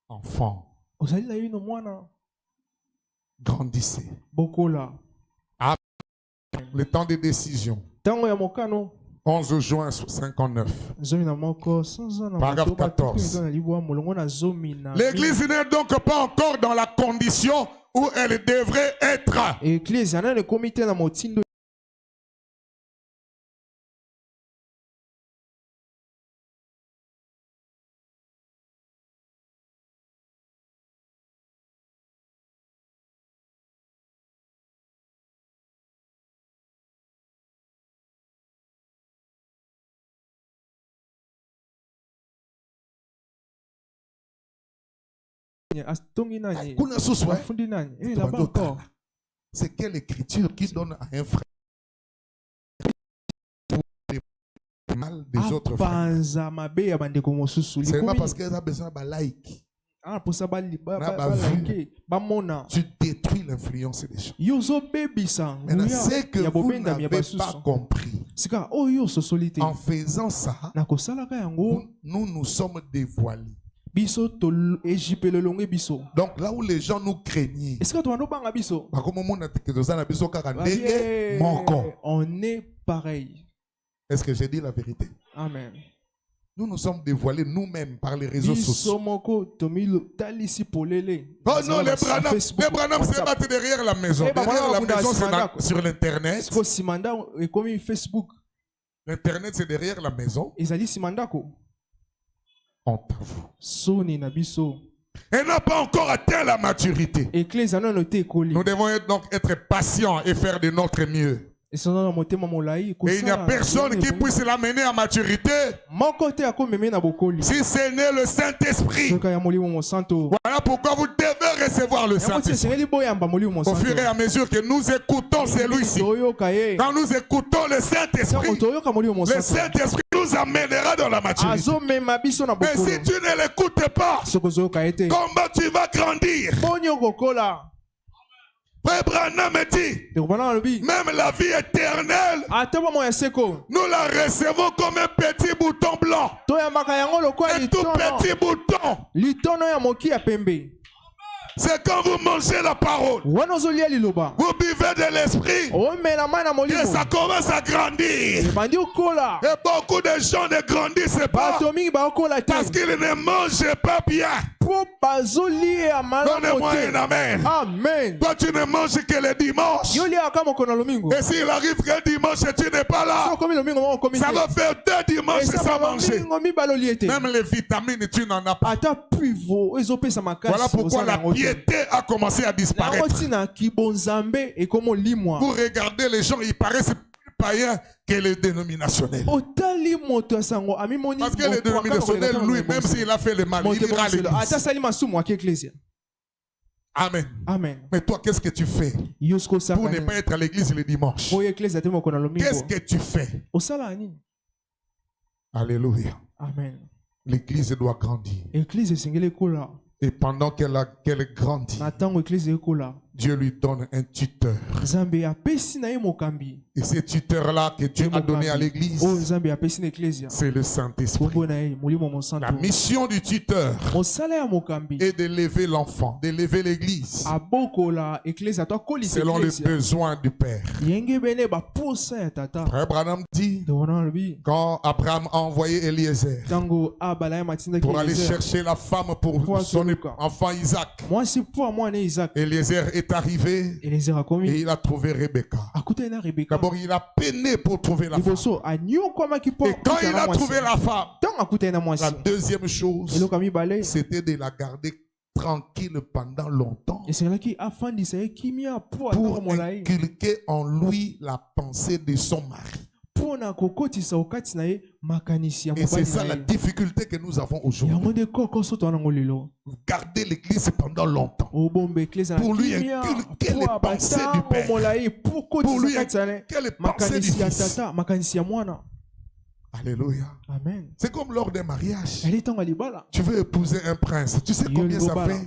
A: Enfant, grandissez. Le temps des décisions. 11 juin 59. Paragraphe 14. L'église n'est donc pas encore dans la condition où elle devrait être. C'est quelle écriture qui donne à un frère le mal des autres frères? C'est pas parce qu'elle a besoin de like. Tu détruis l'influence des gens. Maintenant, c'est que vous n'avez pas compris. En faisant ça, nous nous sommes dévoilés. Donc là où les gens nous craignaient,
B: on est pareil.
A: Est-ce que j'ai dit la vérité?
B: Amen.
A: Nous nous sommes dévoilés nous-mêmes par les réseaux sociaux. Oh non, les Branham se battent derrière la maison. Derrière la maison, c'est sur l'Internet. L'Internet, c'est derrière la maison. Honte à vous. Elle n'a pas encore atteint la maturité. Nous devons donc être patients et faire de notre mieux. Et il n'y a personne qui puisse l'amener à maturité si ce n'est le Saint-Esprit. Voilà pourquoi vous devez recevoir le Saint-Esprit. Au fur et à mesure que nous écoutons celui-ci, quand nous écoutons le Saint-Esprit, le Saint-Esprit nous amènera dans la maturité. Mais si tu ne l'écoutes pas, comment tu vas grandir? Frère Branham me dit, même la vie éternelle, nous la recevons comme un petit bouton blanc. Un tout petit bouton. C'est quand vous mangez la parole, vous buvez de l'esprit, et ça commence à grandir. Et beaucoup de gens ne grandissent pas parce qu'ils ne mangent pas bien. Donnez-moi un amen. Amen. Toi, tu ne manges que le dimanche. Et s'il arrive qu'un dimanche tu n'es pas là, ça va faire 2 dimanches sans manger. Même les vitamines, tu n'en as pas. Voilà pourquoi la piété a commencé à disparaître. Vous regardez les gens, ils paraissent plus païens que les dénominationnels. Parce que les dénominationnels, lui, même s'il a fait le mal, il ira à l'église. Amen. Amen. Mais toi, qu'est-ce que tu fais pour ne pas être à l'église le dimanche? Qu'est-ce que tu fais? Alléluia. Amen. L'église doit grandir. Et pendant qu'elle grandit, Dieu lui donne un tuteur. Et ce tuteur-là que Dieu a donné à l'église, c'est le Saint-Esprit. La mission du tuteur est d'élever l'enfant, d'élever l'église selon les besoins du Père. Frère Branham dit, quand Abraham a envoyé Eliezer pour aller chercher la femme pour son enfant Isaac, Eliezer est arrivé et il a trouvé Rebecca. D'abord, il a peiné pour trouver la femme. Et quand il a trouvé la femme, la deuxième chose, c'était de la garder tranquille pendant longtemps pour inculquer en lui la pensée de son mari. Et c'est ça la difficulté que nous avons aujourd'hui. Garder l'église pendant longtemps. Pour lui inculquer les pensées du Père. Pour lui inculquer les pensées du Fils. Alléluia. Amen. C'est comme lors d'un mariage. Tu veux épouser un prince. Tu sais combien ça fait?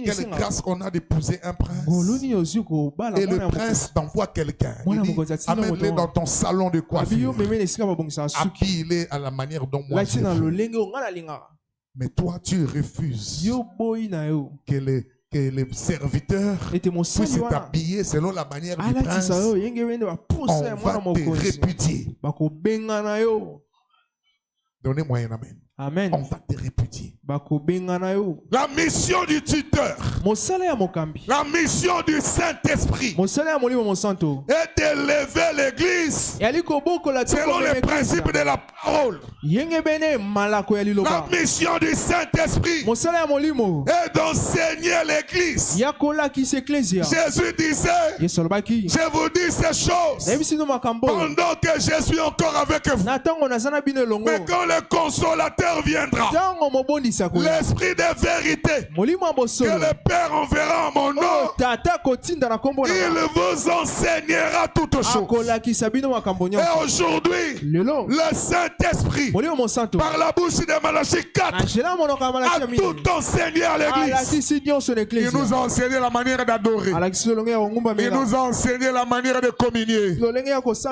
A: Quelle grâce on a d'épouser un prince. Et le prince t'envoie quelqu'un. Il dit, amène-le dans ton salon de coiffure. Habille-le à la manière dont moi je veux. Mais toi, tu refuses que les serviteurs puissent t'habiller selon la manière du prince. On va te répudier. Donnez-moi un amen. Amen. On va te répudier. La mission du tuteur, la mission du Saint-Esprit est d'élever l'église selon les principes de la parole. La mission du Saint-Esprit est d'enseigner l'église. Jésus disait, je vous dis ces choses pendant que je suis encore avec vous. Mais quand le consolateur viendra, l'esprit de vérité que le Père enverra en mon nom, il vous enseignera toutes choses. Et aujourd'hui, le Saint-Esprit, par la bouche de Malachie 4, a tout enseigné à l'église. Il nous a enseigné la manière d'adorer. Il nous a enseigné la manière de communier.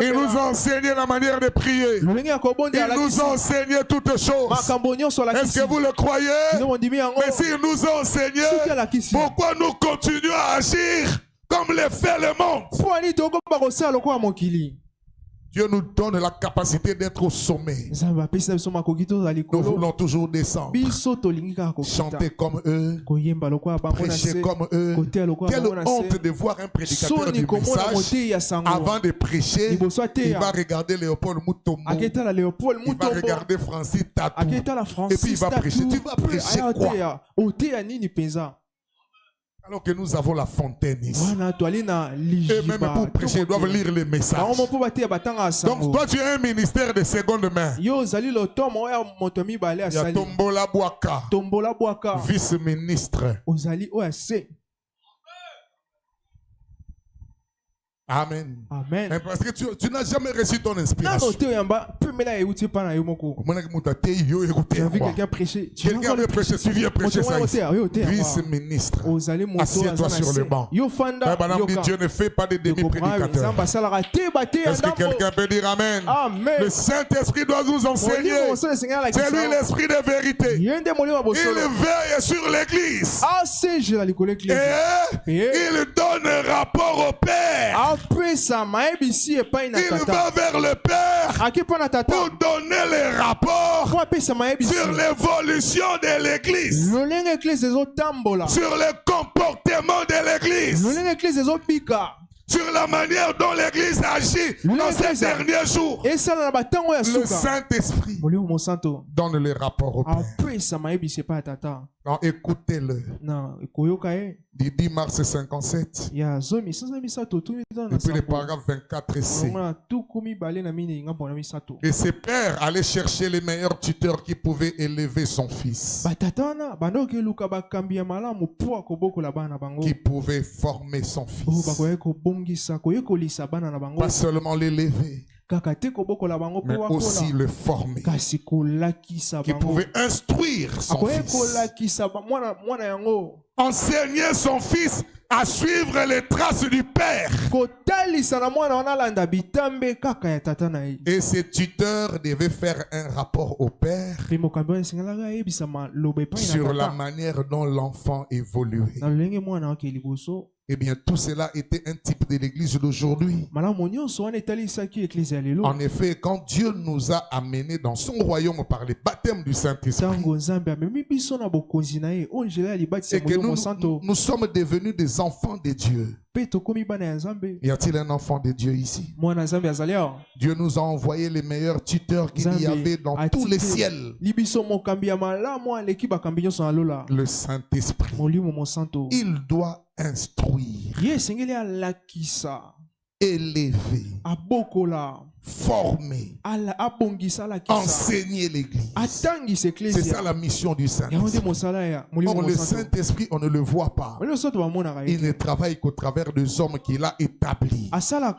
A: Il nous a enseigné la manière de prier. Il nous a enseigné toutes choses. Est-ce que vous le croyez? Mais s'il nous a enseigné, pourquoi nous continuons à agir comme le fait le monde? Dieu nous donne la capacité d'être au sommet. Nous voulons toujours descendre. Chanter comme eux. Prêcher comme eux. Quelle honte de voir un prédicateur du message. Avant de prêcher, il va regarder Léopold Mutombo. Il va regarder Francis Tatou. Et puis il va prêcher. Tu vas prêcher quoi? Alors que nous avons la fontaine ici. Et même pour prêcher, ils doivent lire les messages. Donc toi, tu es un ministère de seconde main. Il y a Tombola Bouaka, vice-ministre. Amen.
B: Amen.
A: Parce que tu n'as jamais reçu ton inspiration. Tu as
B: vu quelqu'un prêcher.
A: Quelqu'un veut prêcher, tu viens prêcher ça ici. Vice-ministre. Assieds-toi sur le banc. Madame dit, Dieu ne fait pas de demi-prédicateurs. Est-ce que quelqu'un peut dire Amen? Le Saint-Esprit doit nous enseigner. C'est lui l'Esprit de vérité. Il veille sur l'Église. Et il donne rapport au Père. Il va vers le Père pour donner les rapports sur l'évolution de l'Église, sur le comportement de l'Église, sur la manière dont l'Église agit dans ces derniers jours. Le Saint-Esprit donne les rapports au Père. Non, écoutez-le. Du 10 mars 57. Et puis le paragraphe 24c. Et ses pères allaient chercher les meilleurs tuteurs qui pouvaient élever son fils, qui pouvaient former son fils, pas seulement l'élever, mais aussi le former, qui pouvait instruire son fils, enseigner son fils à suivre les traces du Père. Et ces tuteurs devaient faire un rapport au Père sur la manière dont l'enfant évoluait. Eh bien, tout cela était un type de l'église d'aujourd'hui. En effet, quand Dieu nous a amenés dans son royaume par le baptême du Saint-Esprit, et que nous sommes devenus des enfants de Dieu. Y a-t-il un enfant de Dieu ici? Dieu nous a envoyé les meilleurs tuteurs qu'il y avait dans tous les ciels. Le Saint-Esprit, il doit instruire, élever, former, enseigner l'Église. C'est ça la mission du Saint-Esprit. Or, le Saint-Esprit, on ne le voit pas. Il ne travaille qu'au travers des hommes qu'il a établis. Cet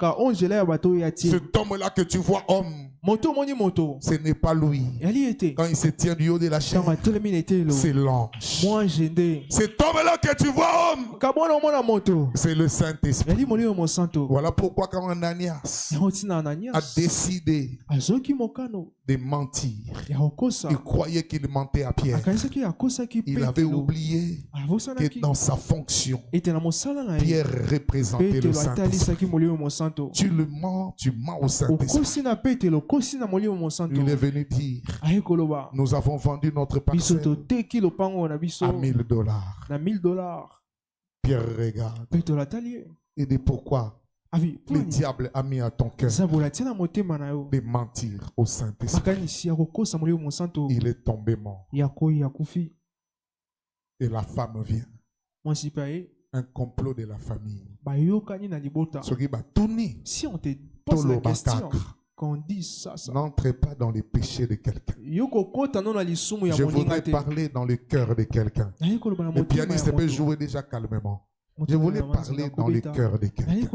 A: homme-là que tu vois homme, ce n'est pas lui. Quand il se tient du haut de la chair, c'est l'ange. Cet homme-là que tu vois homme, c'est le Saint-Esprit. Voilà pourquoi quand Ananias a décidé de mentir, il croyait qu'il mentait à Pierre. Il avait oublié que dans sa fonction, Pierre représentait le Saint-Esprit. Tu mens au Saint-Esprit. Il est venu dire, nous avons vendu notre parcelle à $1000. Pierre regarde et dit, pourquoi le diable a mis à ton cœur de mentir au Saint-Esprit? Il est tombé mort. Et la femme vient. Un complot de la famille.
B: Si on te pose la question, qu'on dit ça.
A: N'entrez pas dans les péchés de quelqu'un. Je voudrais parler dans le cœur de quelqu'un. Le pianiste peut jouer déjà calmement. Je voulais parler dans le cœur de quelqu'un.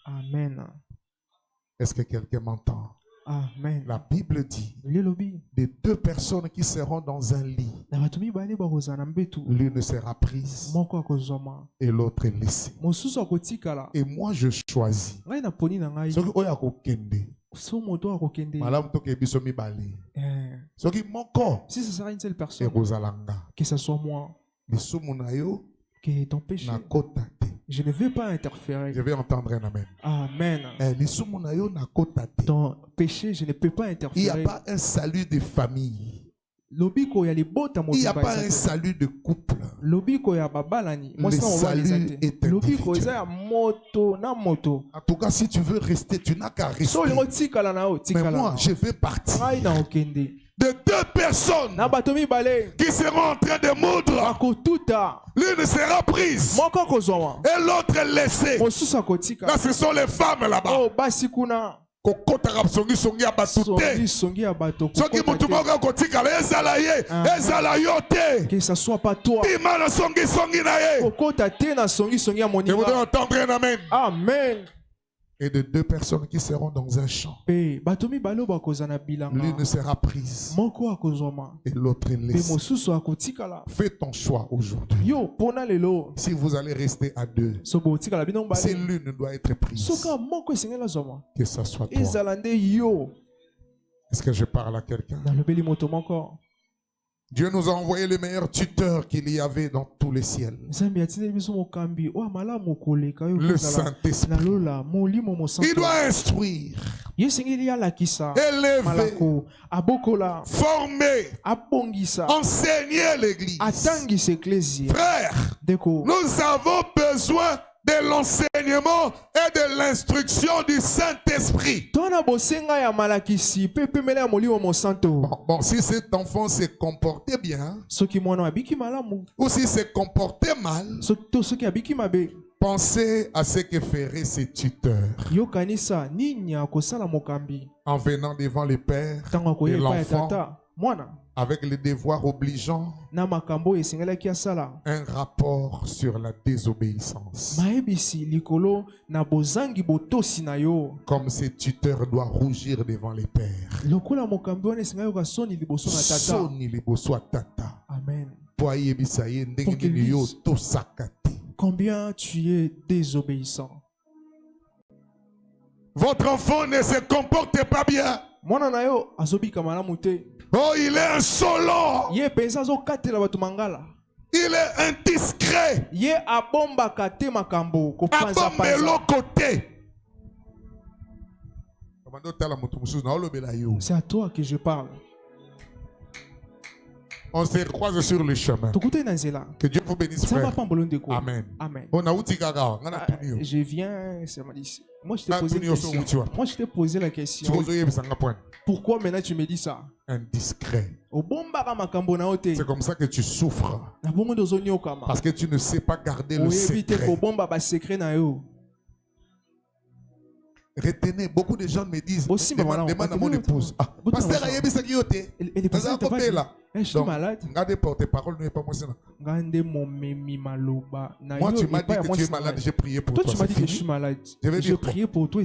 B: Amen.
A: Est-ce que quelqu'un m'entend?
B: Amen.
A: La Bible dit de deux personnes qui seront dans un lit, l'une sera prise et l'autre laissée. Et moi je choisis.
B: Si ce sera une seule personne, que ce soit moi, que ton péché, Je ne vais pas interférer.
A: Je vais entendre un amen.
B: Amen. Ton péché, je ne peux pas interférer.
A: Il n'y a pas un salut de famille.
B: Il
A: n'y a pas un salut de couple. Le salut est individuel. En tout cas, si tu veux rester, tu n'as qu'à rester. Mais moi, je vais partir de deux personnes qui seront en train de moudre. L'une sera prise et l'autre laissée. Là, ce sont les femmes là-bas.
B: Que ça soit pas toi.
A: Je voudrais entendre un amen.
B: Amen.
A: Et de deux personnes qui seront dans un champ. L'une sera prise et l'autre laissée. Fais ton choix aujourd'hui. Si vous allez rester à deux, si l'une doit être prise, que ça soit toi. Est-ce que je parle à quelqu'un? Dieu nous a envoyé le meilleur tuteur qu'il y avait dans tous les ciels. Le Saint-Esprit. Il doit instruire, élever, former, enseigner l'Église. Frère, nous avons besoin de l'enseignement et de l'instruction du Saint-Esprit. Bon, si cet enfant s'est comporté bien, ou si s'est comporté mal, pensez à ce que feraient ses tuteurs en venant devant le père et l'enfant avec les devoirs obligeants, un rapport sur la désobéissance. Comme ces tuteurs doivent rougir devant les pères.
B: Amen.
A: Combien tu es désobéissant? Votre enfant ne se comporte pas bien. Oh, il est insolent. Il est indiscret.
B: C'est à toi que je parle.
A: On se croise sur le chemin. Que Dieu vous bénisse, frère. Amen.
B: Amen.
A: Je
B: viens, moi je t'ai posé la question. Pourquoi maintenant tu me dis ça?
A: Indiscret. C'est comme ça que tu souffres. Parce que tu ne sais pas garder le secret. Retenez, beaucoup de gens me disent, demande à mon épouse. Pasteur,
B: je suis malade.
A: Moi, tu m'as dit que tu es malade, j'ai prié pour toi.
B: Toi, tu m'as dit que je suis malade. J'ai prié pour toi.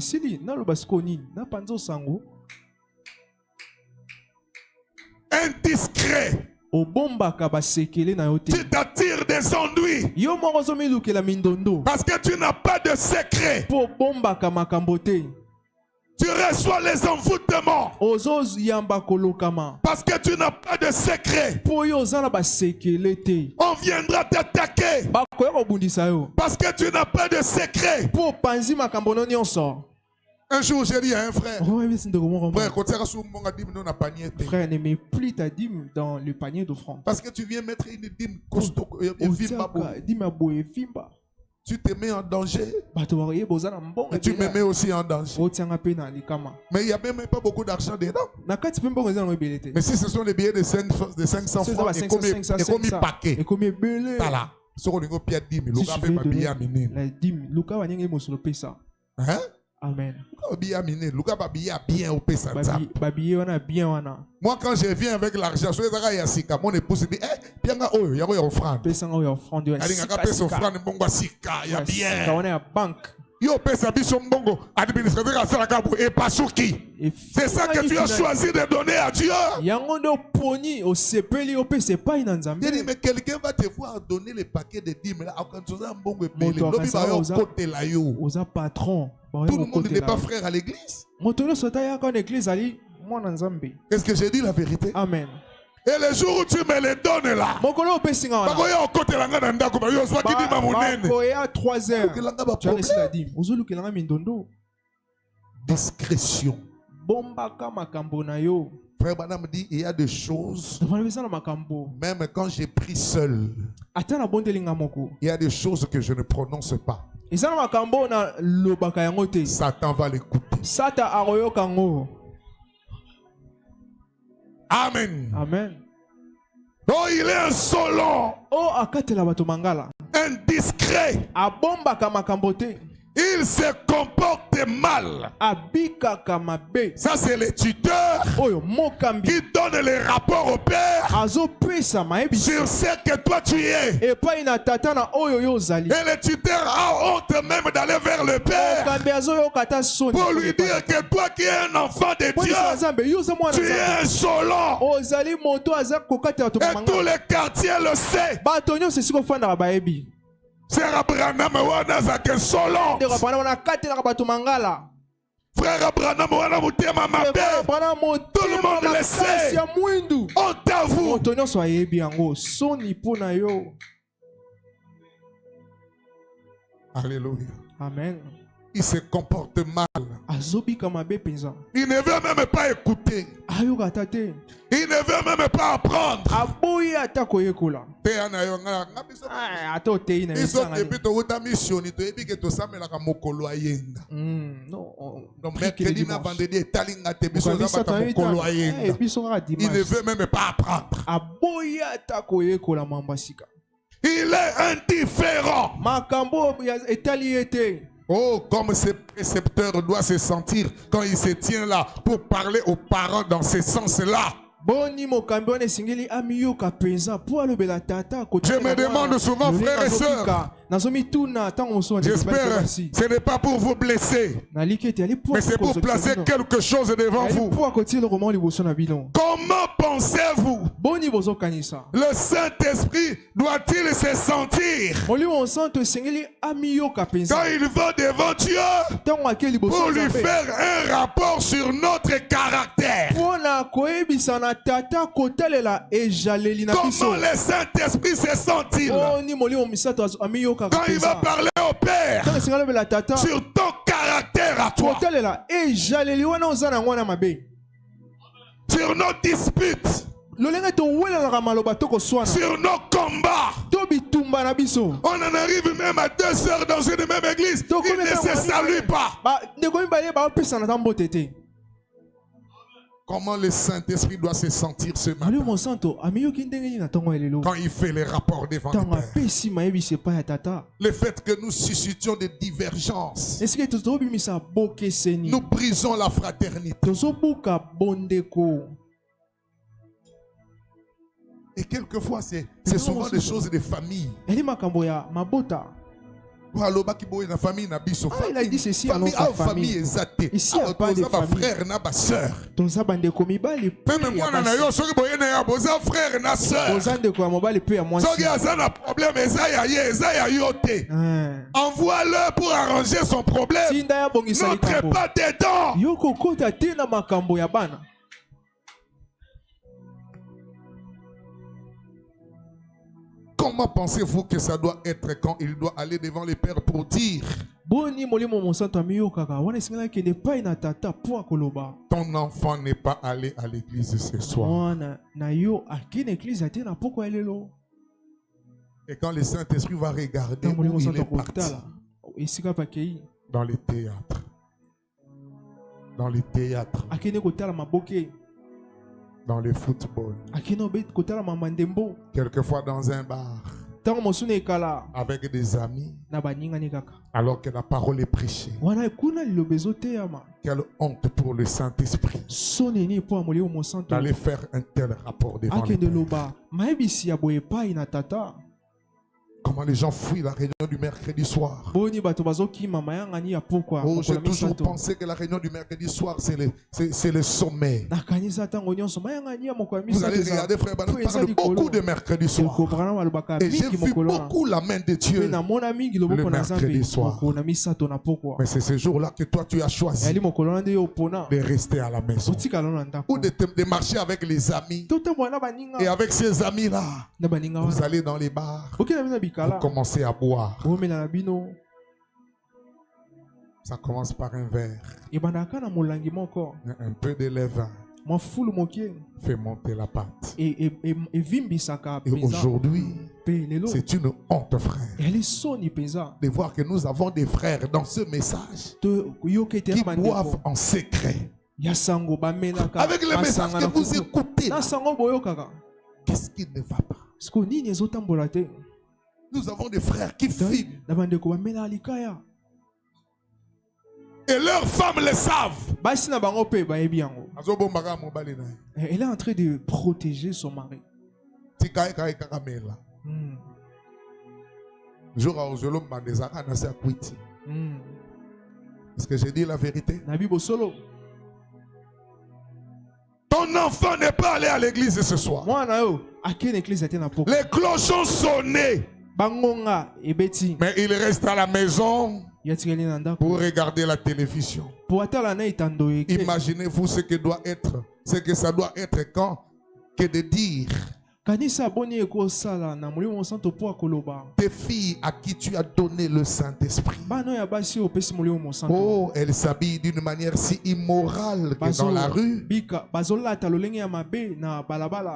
A: Indiscret. Tu t'attires des ennuis. Parce que tu n'as pas de secret. Tu reçois les envoûtements. Parce que tu n'as pas de secret. On viendra t'attaquer. Parce que tu n'as pas de secret. Un jour, j'ai dit à un frère,
B: frère, ne mets plus ta dîme dans le panier d'offrande.
A: Parce que tu viens mettre une dîme costaud. Tu te mets en danger. Et tu me mets aussi en danger. Mais il n'y a même pas beaucoup d'argent dedans. Mais si ce sont les billets de 500 francs, et combien paquet? Voilà. Si tu veux donner
B: la dîme,
A: hein?
B: Amen.
A: Moi, quand je viens avec l'argent, mon épouse dit, il y a une offrande. Il y a bien. C'est ça que tu as choisi de donner à Dieu. Mais quelqu'un va te voir donner les paquets de dîmes. Tout le monde n'est pas frère à l'église. Est-ce que j'ai dit la vérité?
B: Amen.
A: Et le jour où tu me les donnes là, discrétion. Frère Branham dit, il y a des choses, même quand j'ai pris seul, il y a des choses que je ne prononce pas. Satan va l'écouter. Amen.
B: Amen.
A: Oh, il est insolent.
B: Oh,
A: indiscret. Il se comporte mal. Ça, c'est les tuteurs qui donnent les rapports au père sur ce que toi tu es. Et le tuteur a honte même d'aller vers le père pour lui dire que toi qui es un enfant de Dieu, tu es insolent. Et tout le quartier le sait. Frère Abraham wana zake solo. Frère Abraham wana mutema mabe. Tout le monde le sait. Honte à vous. Alléluia.
B: Amen.
A: Il se comporte mal. Il ne veut même pas écouter. Il ne veut même pas apprendre. Il ne veut même pas apprendre. Il est indifférent. Oh, comme ce précepteur doit se sentir quand il se tient là pour parler aux parents dans ce sens-là. Je me demande souvent, frères et sœurs, j'espère que ce n'est pas pour vous blesser, mais c'est pour placer quelque chose devant vous. Comment pensez-vous le Saint-Esprit doit-il se sentir quand il va devant Dieu pour lui faire un rapport sur notre caractère? Comment le Saint-Esprit se sent-il quand il va parler au Père sur ton caractère à toi, sur nos disputes, sur nos combats? On en arrive même à 2 heures dans une même église, ils ne se saluent pas. Comment le Saint-Esprit doit se sentir ce matin quand il fait les rapports devant le Père? Le fait que nous suscitions des divergences, nous brisons la fraternité. Et quelquefois, c'est souvent des choses de famille. Il
B: a dit ceci à notre famille. Ici, il n'y a pas de famille.
A: Même moi, envoie-le pour arranger son problème. N'entrez pas dedans. Comment pensez-vous que ça doit être quand il doit aller devant le Père pour dire: ton enfant n'est pas allé à l'église ce soir? Et quand le Saint-Esprit va regarder où il est parti, dans les théâtres, dans les théâtres, dans le football, quelquefois dans un bar, avec des amis, alors que la parole est prêchée. Quelle honte pour le Saint-Esprit d'aller faire un tel rapport devant le Père. Comment les gens fuient la réunion du mercredi soir. Oh, j'ai toujours pensé que la réunion du mercredi soir, c'est le sommet. Vous allez regarder, frère, on parle beaucoup de mercredi soir. Et j'ai vu beaucoup la main de Dieu le mercredi soir. Mais c'est ce jour-là que toi, tu as choisi de rester à la maison. Ou de marcher avec les amis. Et avec ces amis-là, vous allez dans les bars. Vous commencez à boire. Ça commence par un verre. Un peu de levain fait monter la pâte. Et aujourd'hui, c'est une honte, frère, de voir que nous avons des frères dans ce message qui boivent en secret. Avec le message que vous écoutez, qu'est-ce qui ne va pas? Nous avons des frères qui fument. Et leurs femmes le savent.
B: Elle est en train de protéger son mari.
A: Est-ce que j'ai dit la vérité? Ton enfant n'est pas allé à l'église ce soir. Les cloches ont sonné. Mais il reste à la maison pour regarder la télévision. Imaginez-vous ce que ça doit être quand que de dire tes filles à qui tu as donné le Saint-Esprit. Oh, elles s'habillent d'une manière si immorale que dans la rue,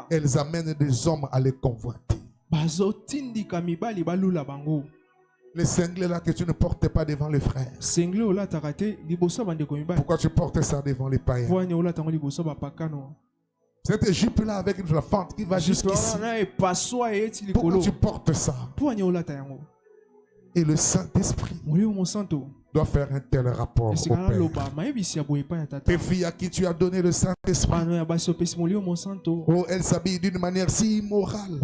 A: elles amènent des hommes à les convoiter. Les cinglés là que tu ne portes pas devant les frères. Pourquoi tu portes ça devant les païens? Cette jupe là avec une fente qui va jusqu'ici. Pourquoi tu portes ça? Et le Saint-Esprit doit faire un tel rapport au Père. Tes filles à qui tu as donné le Saint-Esprit, oh, elles s'habillent d'une manière si immorale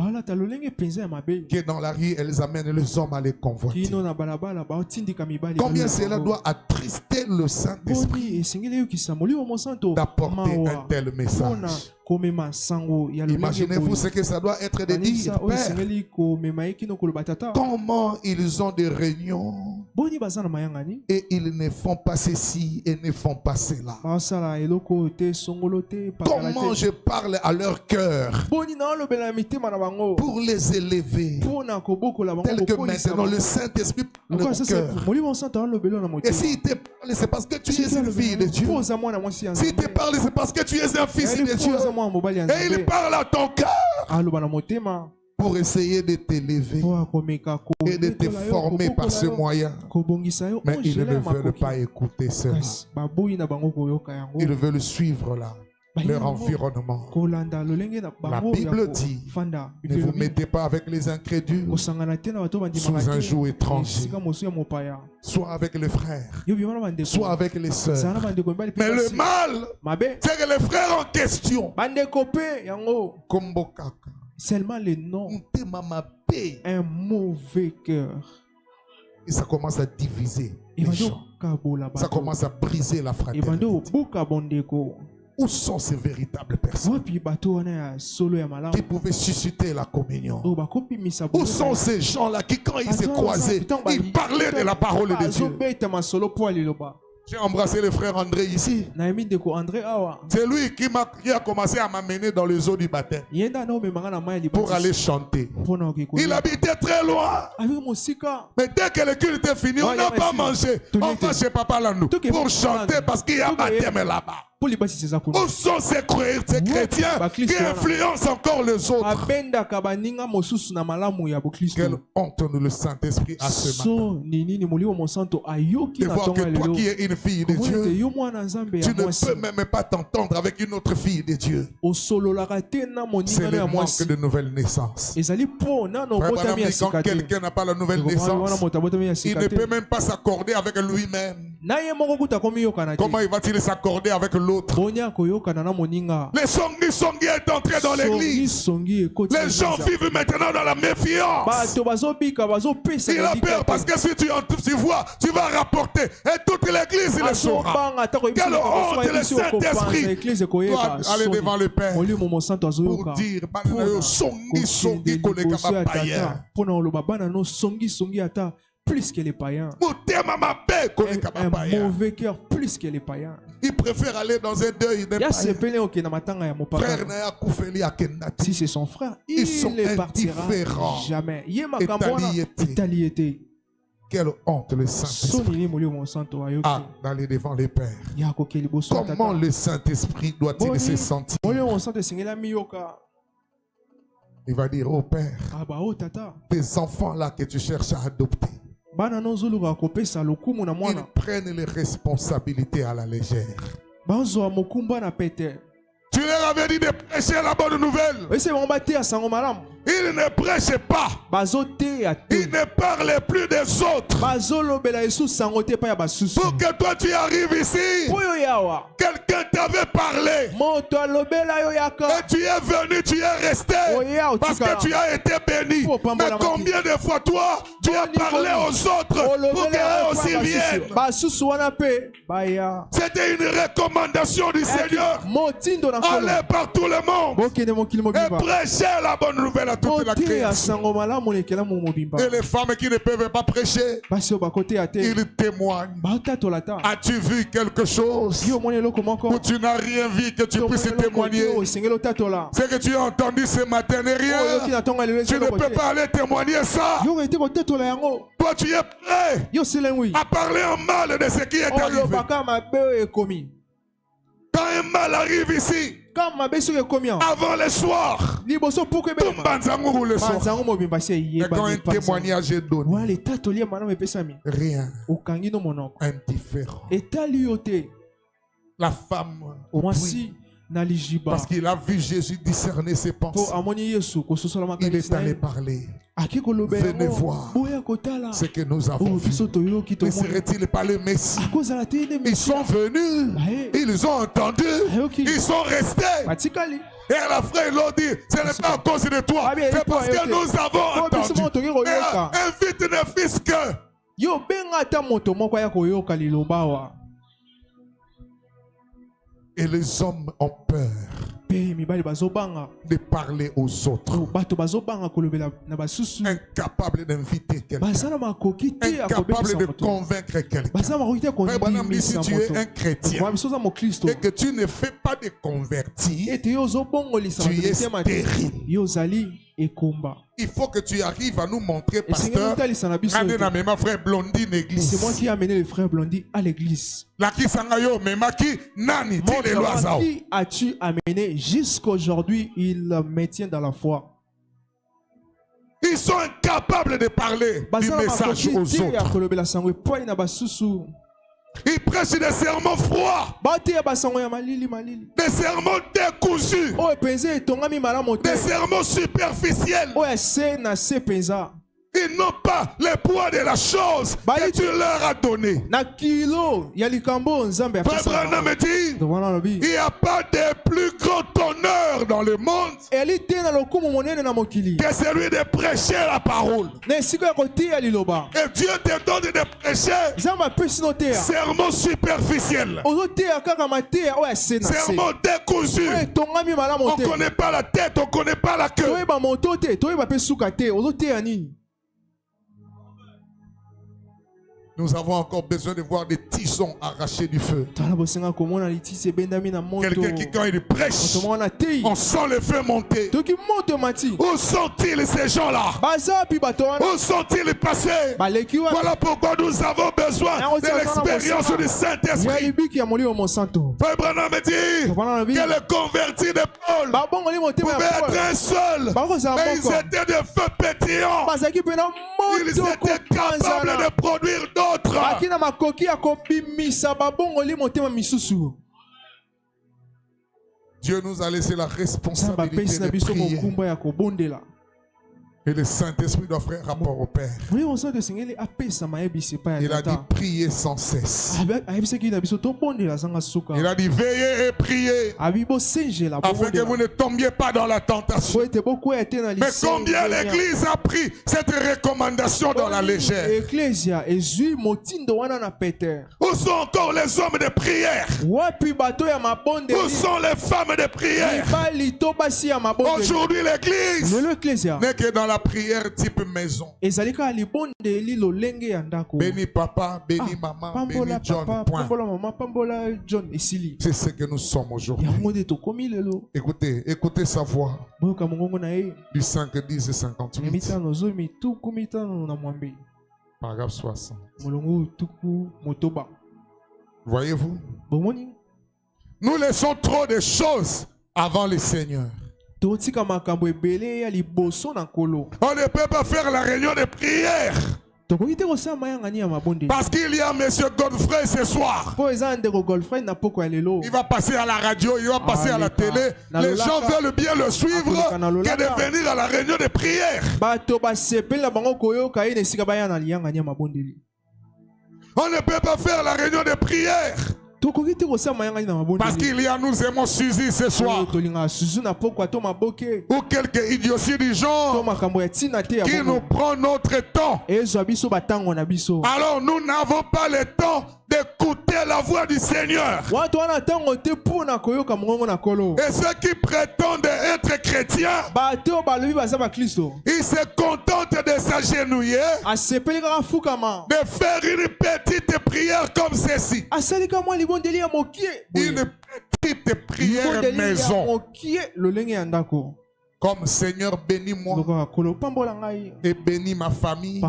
A: que dans la rue, elles amènent les hommes à les convoiter. Combien cela doit attrister le Saint-Esprit d'apporter un tel message? Imaginez-vous ce que ça doit être de dire, Père, comment ils ont des réunions et ils ne font pas ceci et ne font pas cela. Comment je parle à leur cœur pour les élever, tel que maintenant le Saint-Esprit parle au cœur. Et s'il te parle, c'est parce que tu es une fille de Dieu. S'il te parle, c'est parce que tu es un fils de Dieu. Et il parle à ton cœur pour essayer de t'élever et de te former par ce moyen. Mais ils ne veulent pas écouter cela. Ils veulent suivre là leur environnement. La Bible dit, ne vous mettez pas avec les incrédules sous un joug étranger, soit avec les frères, soit avec les sœurs. Mais le mal, c'est que les frères en question,
B: seulement le nom, un mauvais cœur,
A: et ça commence à diviser les gens. Ça commence à briser la fraternité. Où sont ces véritables personnes qui pouvaient susciter la communion? Où sont ces gens-là qui, quand ils se croisaient, ils parlaient de la parole de Dieu? J'ai embrassé le frère André ici. C'est lui qui a commencé à m'amener dans les eaux du baptême pour aller chanter. Il habitait très loin. Mais dès que le culte était fini, on n'a pas mangé. On va chez Papa Landou pour chanter parce qu'il y a baptême là-bas. Où sont ces chrétiens qui influencent encore les autres? Quelle honte nous le Saint-Esprit a ce matin. De voir que toi qui es une fille de Dieu, tu ne peux même pas t'entendre avec une autre fille de Dieu. C'est le manque de nouvelle naissance. Quand quelqu'un n'a pas la nouvelle naissance, il ne peut même pas s'accorder avec lui-même. Comment il va-t-il s'accorder avec lui-même l'autre. Les songi est entré dans l'église. Les gens vivent maintenant dans la méfiance. Il a peur parce que si tu vois, tu vas rapporter. Et toute l'église le saura. Quelle honte, le Saint-Esprit doit aller devant le Père pour dire songi koleka païen.
B: Plus que les païens.
A: Un
B: mauvais cœur plus que les païens.
A: Il préfère aller dans un deuil d'un païen.
B: Si c'est son frère, il ne partira jamais.
A: Quelle honte le Saint-Esprit a d'aller devant les pères. Comment le Saint-Esprit doit-il se sentir? Il va dire au Père, tes enfants là que tu cherches à adopter, ils prennent les responsabilités à la légère. Tu leur avais dit de prêcher la bonne nouvelle. Ils ne prêchaient pas. Ils ne parlaient plus des autres. Pour que toi tu arrives ici, quelqu'un t'avait parlé. Et tu es venu, tu es resté. Parce que tu as été béni. Mais combien de fois toi, tu as parlé aux autres pour qu'eux aussi viennent? C'était une recommandation du Seigneur. Allez par tout le monde et prêchez la bonne nouvelle à toute la création. Et les femmes qui ne peuvent pas prêcher, ils témoignent. As-tu vu quelque chose où tu n'as rien vu que tu puisses témoigner? Ce que tu as entendu ce matin n'est rien. Tu ne peux pas aller témoigner ça. Toi tu es prêt à parler en mal de ce qui est arrivé. Quand un mal arrive ici, avant le soir, et quand un témoignage est donné, rien, indifférent. La femme, parce qu'il a vu Jésus discerner ses pensées, il est allé parler. Venez voir ce que nous avons vu. Ne serait-il pas le Messie? Ils sont venus, ils ont entendu, ils sont restés. Et à la fin, ils l'ont dit, ce n'est pas à cause de toi, c'est parce que nous avons entendu. Invite ne fils que. Et les hommes ont peur de parler aux autres. Incapable d'inviter quelqu'un. Incapable de convaincre quelqu'un. Si tu es un chrétien et que tu ne fais pas de convertis, tu es stérile. Il faut que tu arrives à nous montrer, pasteur.
B: C'est moi qui ai amené les frères Blondie à l'église. Qui as-tu amené jusqu'aujourd'hui? Il maintient dans la foi.
A: Ils sont incapables de parler du message aux autres. Ils prêchent des sermons froids, des sermons décousus, des sermons superficiels. Ils n'ont pas le poids de la chose que tu leur as donné. Il n'y a pas de plus grand honneur dans le monde que celui de prêcher la parole. Et Dieu te donne de prêcher sermons superficiels, sermons décousus. On ne connaît pas la tête, on ne connaît pas la queue. Nous avons encore besoin de voir des tisons arrachés du feu. Quelqu'un qui, quand il prêche, on sent le feu monter. Où sont-ils ces gens-là? Où sont-ils passés? Voilà pourquoi nous avons besoin de l'expérience du Saint-Esprit. Frère Branham me dit que le converti de Paul pouvait être un seul. Et ils étaient de feux pétillants. Ils étaient capables de produire d'autres. Dieu nous a laissé la responsabilité de prier. Et le Saint-Esprit doit faire rapport au Père. Il a dit priez sans cesse. Il a dit veillez et priez afin que vous ne tombiez pas dans la tentation. Mais combien l'Église a pris cette recommandation dans la légère? Où sont encore les hommes de prière? Où sont les femmes de prière? Aujourd'hui l'Église n'est que dans la prière type maison. Béni papa, béni maman, béni John, point. C'est ce que nous sommes aujourd'hui. Écoutez, écoutez sa voix. Du 5, 10 et 58. Paragraphe 60. Voyez-vous? Nous laissons trop de choses avant le Seigneur. On ne peut pas faire la réunion de prière. Parce qu'il y a M. Godfrey ce soir. Il va passer à la radio, il va passer à la télé. Les gens veulent bien le suivre que de venir à la réunion de prière. On ne peut pas faire la réunion de prière. Parce qu'il y a nous aimons Suzy ce soir. Ou quelques idioties du genre qui nous prend notre temps. Alors nous n'avons pas le temps d'écouter la voix du Seigneur. Et ceux qui prétendent être chrétiens, ils se contentent de s'agenouiller, de faire une petite prière comme ceci. Une petite prière maison. Comme Seigneur, bénis-moi et bénis ma famille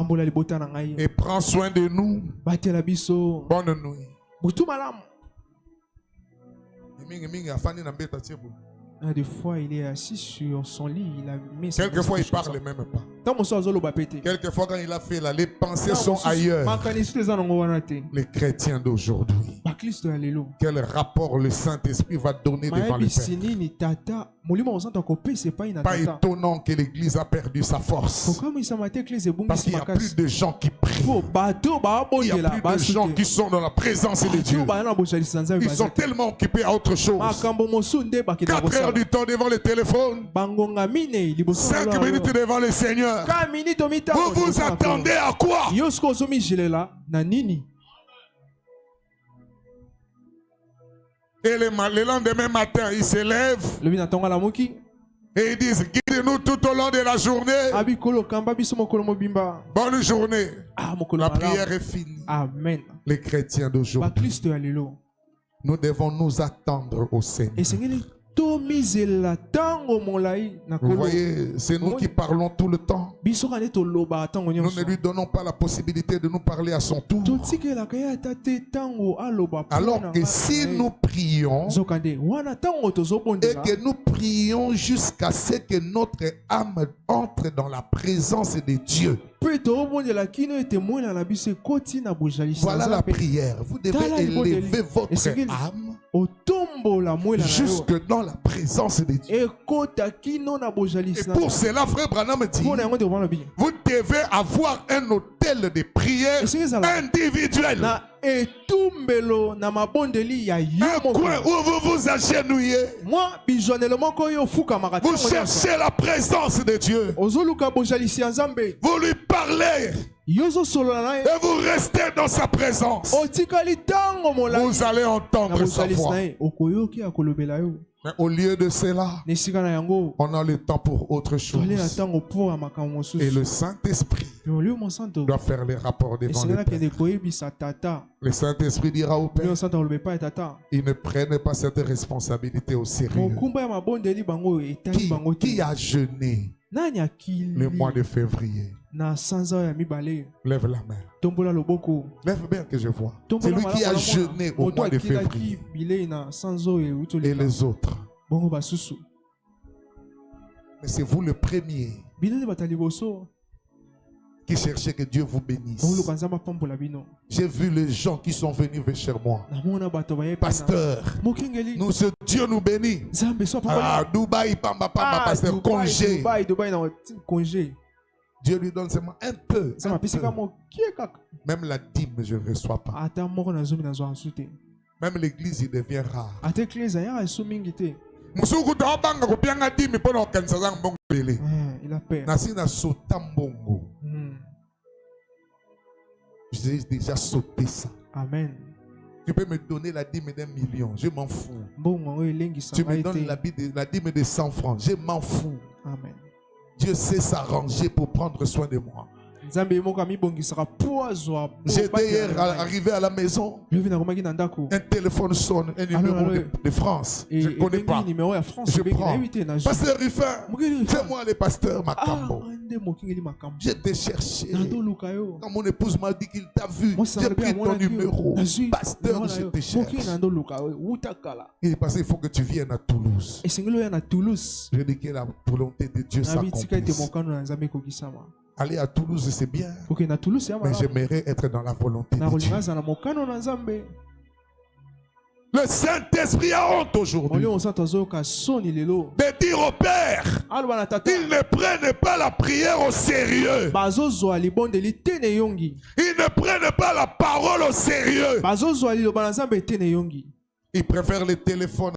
A: et prends soin de nous. Bonne nuit.
B: Des fois, il est assis sur son lit.
A: Quelquefois, il ne parle même pas. Quelquefois, quand il a fait là, les pensées sont ailleurs. Les chrétiens d'aujourd'hui, quel rapport le Saint-Esprit va donner devant le Père? Pas étonnant que l'Église a perdu sa force. Parce qu'il n'y a plus de gens qui prient. Il n'y a plus de gens qui sont dans la présence de Dieu. Ils sont tellement occupés à autre chose. 4 heures du temps devant le téléphone. 5 minutes devant le Seigneur. Vous vous attendez à quoi? Et le lendemain matin, ils se lèvent et ils disent guide-nous tout au long de la journée. Bonne journée. La prière est finie. Amen. Les chrétiens d'aujourd'hui, nous devons nous attendre au Seigneur. Vous voyez, c'est nous qui parlons tout le temps. Nous ne lui donnons pas la possibilité de nous parler à son tour. Alors que si nous prions et que nous prions jusqu'à ce que notre âme entre dans la présence de Dieu. Voilà la prière. Vous devez élever votre âme jusque dans la présence de Dieu. Et pour cela, frère Branham dit, vous devez avoir un hôtel de prière individuel. Un coin où vous vous agenouillez. Vous cherchez la présence de Dieu. Vous lui parlez. Et vous restez dans sa présence. Vous allez entendre sa voix. Mais au lieu de cela, on a le temps pour autre chose. Et le Saint-Esprit doit faire les rapports devant le Père. Le Saint-Esprit dira au Père, ils ne prennent pas cette responsabilité au sérieux. Qui a jeûné le mois de février? Lève la main. Lève bien que je vois. C'est lui qui a jeûné au mois de février. Et les autres. Mais c'est vous le premier qui cherchez que Dieu vous bénisse. J'ai vu les gens qui sont venus vers moi. Pasteur, nous, ce Dieu nous bénit. Ah, Dubaï, pasteur, congé. Dieu lui donne seulement un peu. Même la dîme, je ne reçois pas. Même l'église, il devient rare.
B: Il a peur.
A: J'ai déjà sauté ça.
B: Amen.
A: Tu peux me donner la dîme d'1 million, je m'en fous. Tu me donnes la dîme de 100 francs, je m'en fous.
B: Amen.
A: Dieu sait s'arranger pour prendre soin de moi. J'étais hier arrivé à la maison. Un téléphone sonne, un numéro de France. Je ne connais pas. Je prends. Pasteur Ruffin, fais-moi le pasteur Makambo. J'étais cherché. Quand mon épouse m'a dit qu'il t'a vu, j'ai pris ton numéro. Pasteur, je te cherche. Il est passé, il faut que tu viennes à Toulouse. Je dis que la volonté de Dieu s'accomplisse. Aller à Toulouse, c'est bien. Mais j'aimerais être dans la volonté de Dieu. Le Saint-Esprit a honte aujourd'hui de dire au Père, ils ne prennent pas la prière au sérieux. Ils ne prennent pas la parole au sérieux. Ils préfèrent les téléphones.